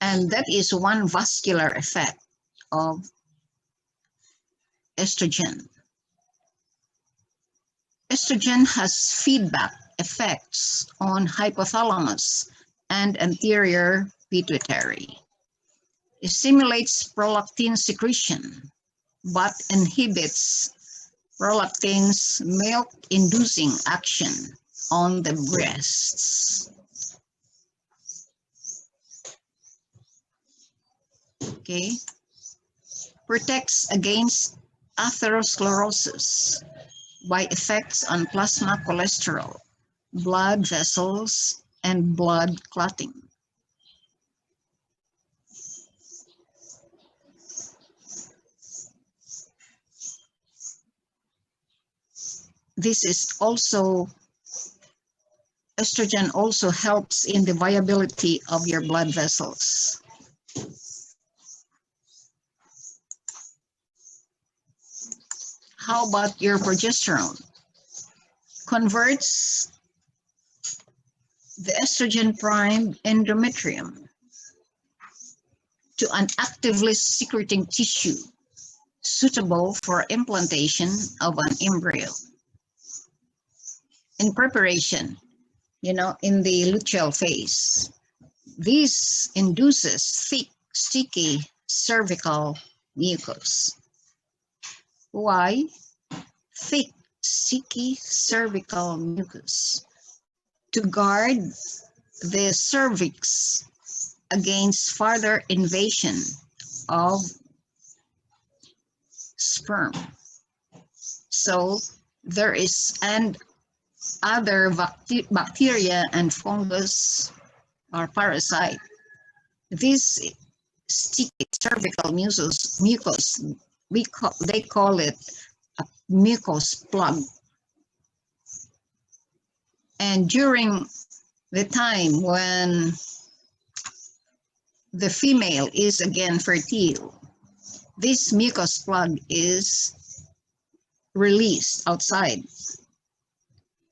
And that is one vascular effect of estrogen. Estrogen has feedback effects on hypothalamus and anterior pituitary. It stimulates prolactin secretion, but inhibits prolactin's milk-inducing action on the breasts. Okay. Protects against atherosclerosis by effects on plasma cholesterol, blood vessels, and blood clotting. This is also, estrogen also helps in the viability of your blood vessels. How about your progesterone? Converts the estrogen-primed endometrium to an actively secreting tissue suitable for implantation of an embryo. In preparation, in the luteal phase, this induces thick, sticky cervical mucus. Why? Thick, sticky cervical mucus. To guard the cervix against further invasion of sperm. So there is other bacteria and fungus or parasite. This sticky cervical mucus, they call it a mucus plug. And during the time when the female is again fertile, this mucus plug is released outside.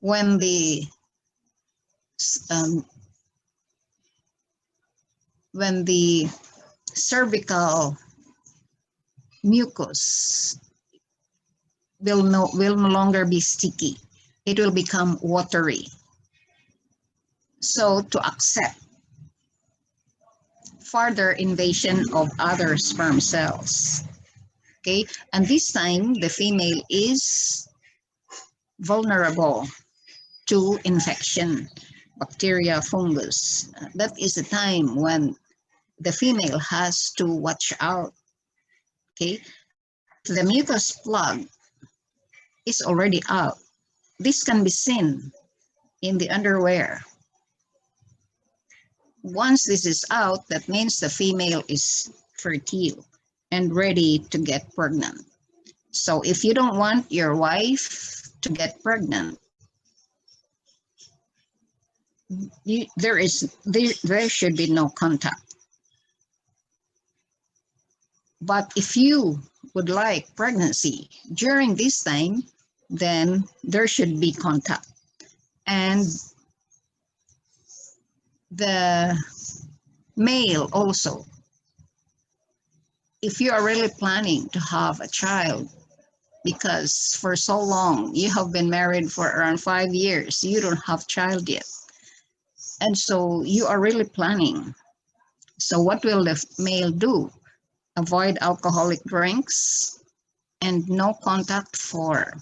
When the cervical mucus will no longer be sticky, it will become watery. So to accept further invasion of other sperm cells. Okay, and this time the female is vulnerable to infection, bacteria, fungus. That is the time when the female has to watch out. Okay, the mucus plug is already out. This can be seen in the underwear. Once this is out, that means the female is fertile and ready to get pregnant. So if you don't want your wife to get pregnant, there should be no contact. But if you would like pregnancy during this time, then there should be contact. And the male also, if you are really planning to have a child, because for so long you have been married for around 5 years, you don't have child yet, and so you are really planning. So what will the male do? Avoid alcoholic drinks and no contact for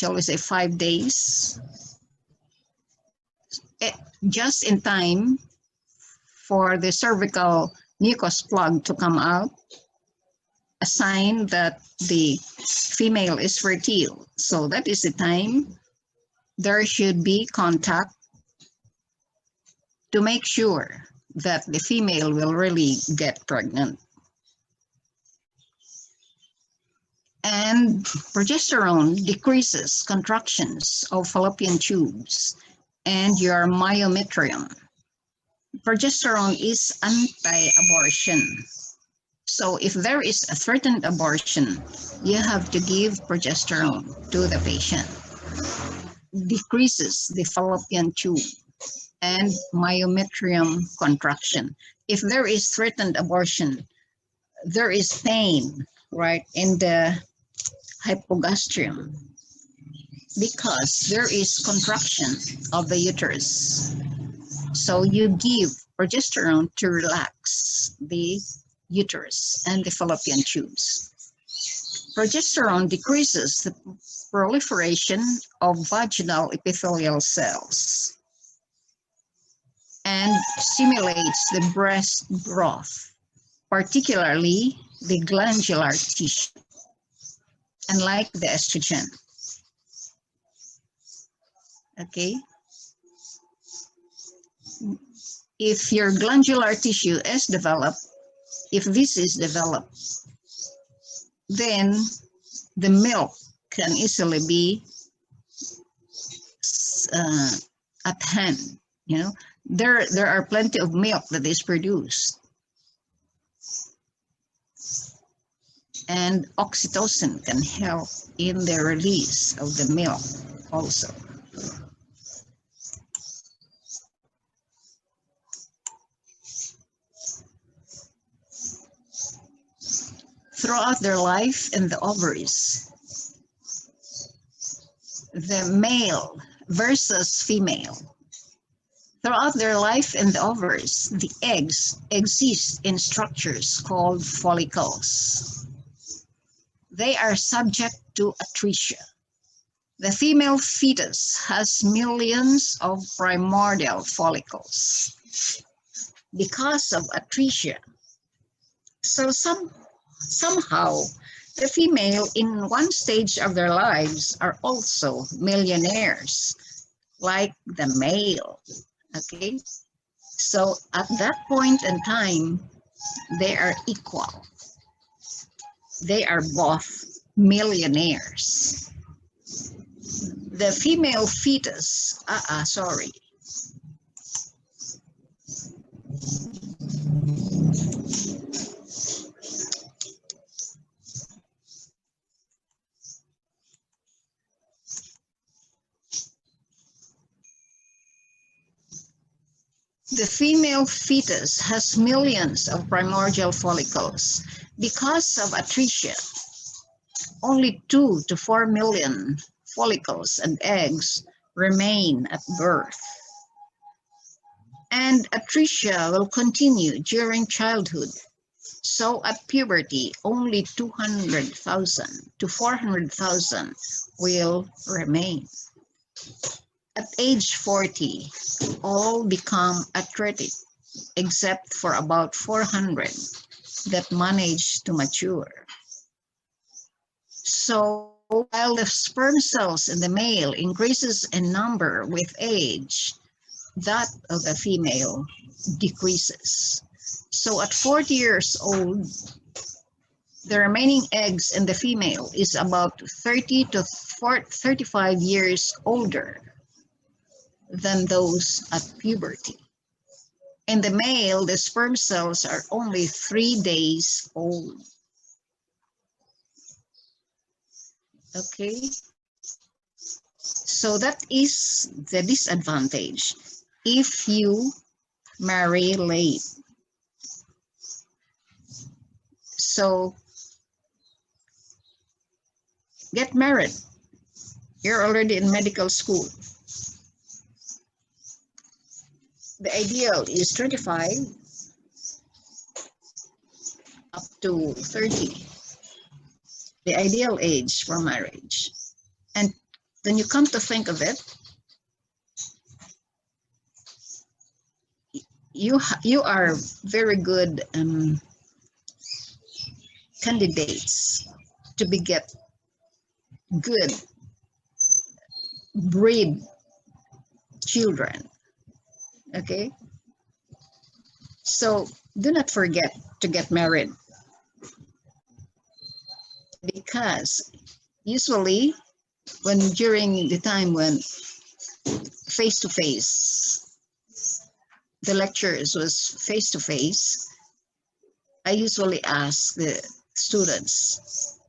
shall we say 5 days, just in time for the cervical mucus plug to come out, a sign that the female is fertile. So that is the time there should be contact to make sure that the female will really get pregnant. And progesterone decreases contractions of fallopian tubes and your myometrium. Progesterone is anti-abortion. So if there is a threatened abortion, you have to give progesterone to the patient. Decreases the fallopian tube and myometrium contraction. If there is threatened abortion, there is pain, right, in the hypogastrium because there is contraction of the uterus. So you give progesterone to relax the uterus and the fallopian tubes. Progesterone decreases the proliferation of vaginal epithelial cells and stimulates the breast growth, particularly the glandular tissue, unlike the estrogen. Okay? If your glandular tissue is developed, if this is developed, then the milk can easily be at hand. You know, there are plenty of milk that is produced. And oxytocin can help in the release of the milk also. Throughout their life in the ovaries, the male versus female. Throughout their life in the ovaries, the eggs exist in structures called follicles. They are subject to atresia. The female fetus has millions of primordial follicles. Because of atresia, so somehow the female in one stage of their lives are also millionaires, like the male. Okay, so at that point in time, they are equal. They are both millionaires. The female fetus, sorry. The female fetus has millions of primordial follicles. Because of atresia, only 2 to 4 million follicles and eggs remain at birth. And atresia will continue during childhood. So at puberty, only 200,000 to 400,000 will remain. At age 40, all become atretic, except for about 400 that manage to mature. So while the sperm cells in the male increases in number with age, that of the female decreases. So at 40 years old, the remaining eggs in the female is about 30 to 35 years older than those at puberty. In the male, the sperm cells are only 3 days old. Okay, so that is the disadvantage if you marry late. So get married. You're already in medical school. The ideal is 25 up to 30. The ideal age for marriage. And then you come to think of it, you are very good candidates to beget good breed children. Okay, so do not forget to get married, because usually when during the time when face to face, the lectures was face to face, I usually ask the students,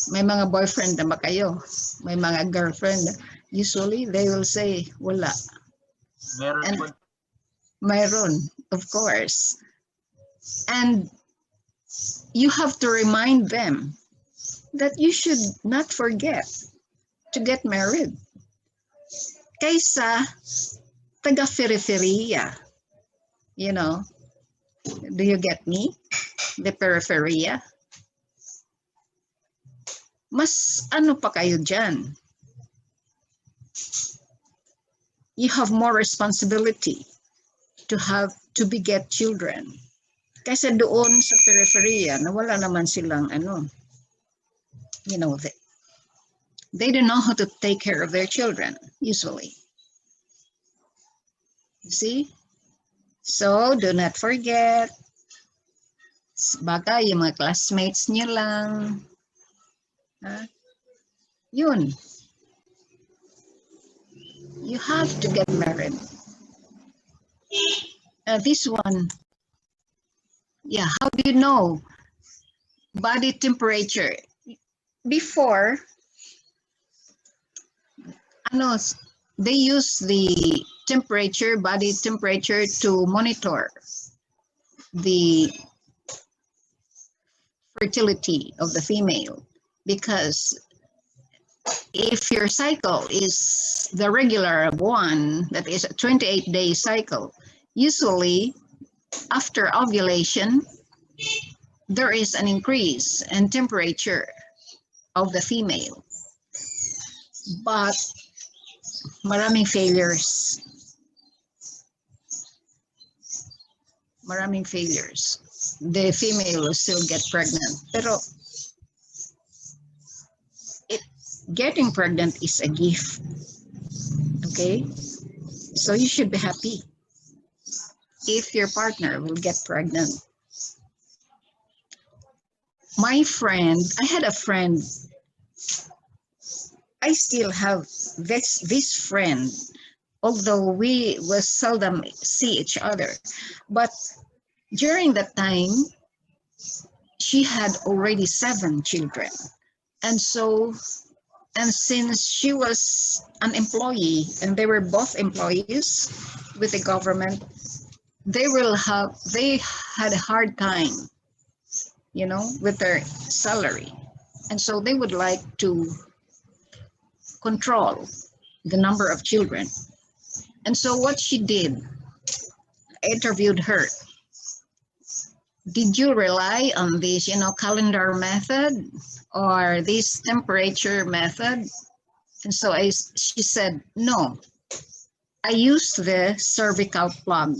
may mga boyfriend na ba kayo? May mga girlfriend? Usually they will say, wala. Meron And po. mayroon, of course. And you have to remind them that you should not forget to get married. Kaysa taga-peripheria, you know, do you get me? The peripheria. Mas ano pa kayo dyan? You have more responsibility to beget children. Kaysa doon sa peripheria na wala naman silang ano, you know, they don't know how to take care of their children, usually. You see? So, do not forget. Baka yung mga classmates niyo lang. Yun. You have to get married. This one, yeah, how do you know? Body temperature. Before, they use the temperature, body temperature, to monitor the fertility of the female, because if your cycle is the regular one, that is a 28-day cycle, usually after ovulation, there is an increase in temperature of the female. But maraming failures. Maraming failures. The female will still get pregnant. Pero getting pregnant is a gift. Okay? So you should be happy if your partner will get pregnant. My friend, I had a friend, I still have this friend, although we will seldom see each other. But during that time, she had already 7 children. And since she was an employee and they were both employees with the government, they had a hard time, you know, with their salary. And so they would like to control the number of children. And so what she did, I interviewed her. Did you rely on this, you know, calendar method or this temperature method? And so she said, no, I used the cervical plug.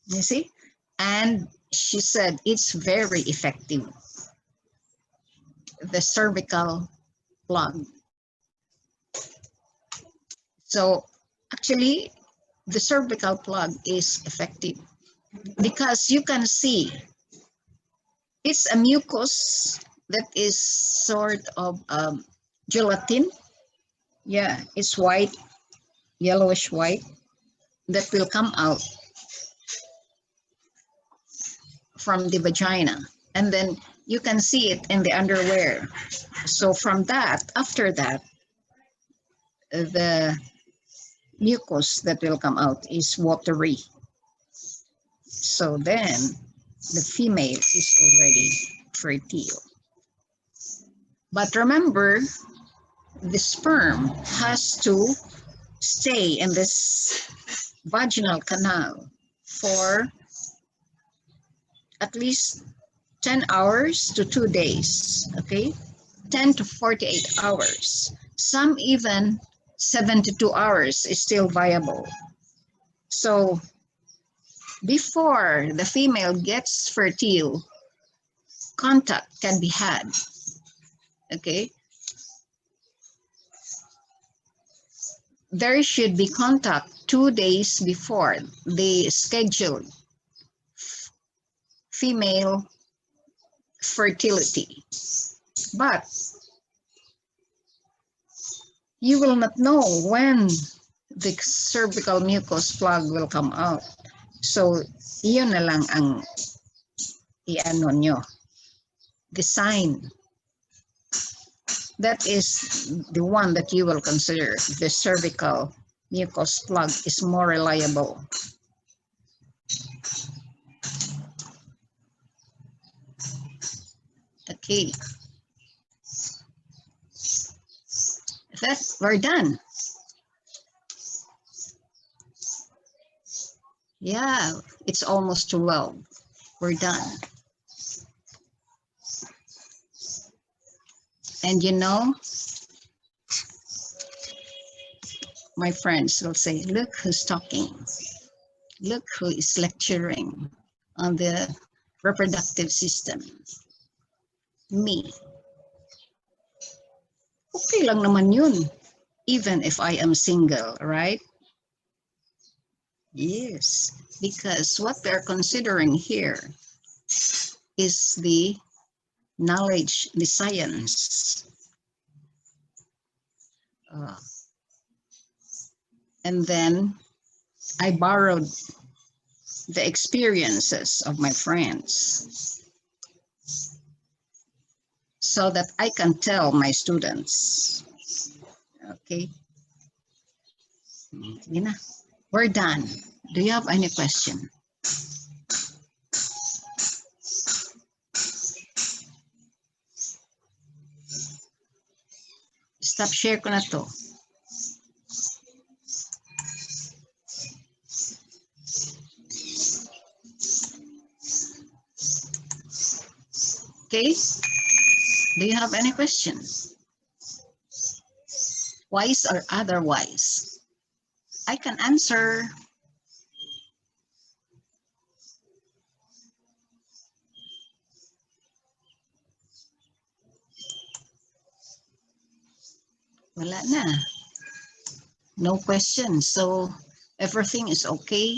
You see? And she said, it's very effective. The cervical plug. So actually, the cervical plug is effective because you can see it's a mucus that is sort of gelatin. Yeah, it's white, yellowish white, that will come out from the vagina. And then you can see it in the underwear. So from that, after that, the mucus that will come out is watery. So then the female is already fertile. But remember, the sperm has to stay in this vaginal canal for at least 10 hours to 2 days, okay? 10 to 48 hours. Some even 72 hours is still viable. So before the female gets fertile, contact can be had. Okay. There should be contact 2 days before the scheduled female fertility. But you will not know when the cervical mucus plug will come out. So, iyon na lang ang i-ano nyo. The sign. That is the one that you will consider. The cervical mucus plug is more reliable. Okay. We're done. Yeah, it's almost 12. We're done. And you know, my friends will say, look who's talking. Look who is lecturing on the reproductive system. Me. Okay lang naman yun, even if I am single, right? Yes, because what they're considering here is the knowledge, the science. And then I borrowed the experiences of my friends so that I can tell my students. Okay. We're done. Do you have any question? Stop share ko na to. Okay. Do you have any questions? Wise or otherwise? I can answer. Wala na. No questions. So everything is okay.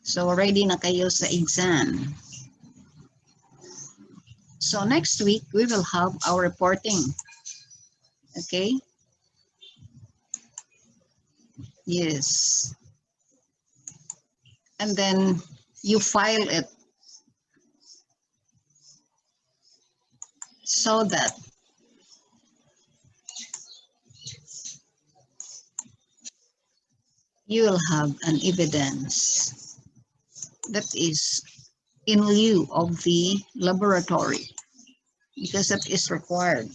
So ready na kayo sa exam. So next week we will have our reporting. Okay? Yes. And then you file it so that you will have an evidence that is in lieu of the laboratory, because that is required.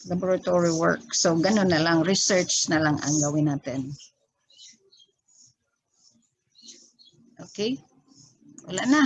Laboratory work. So ganun na lang, research na lang ang gawin natin. Okay? Wala na.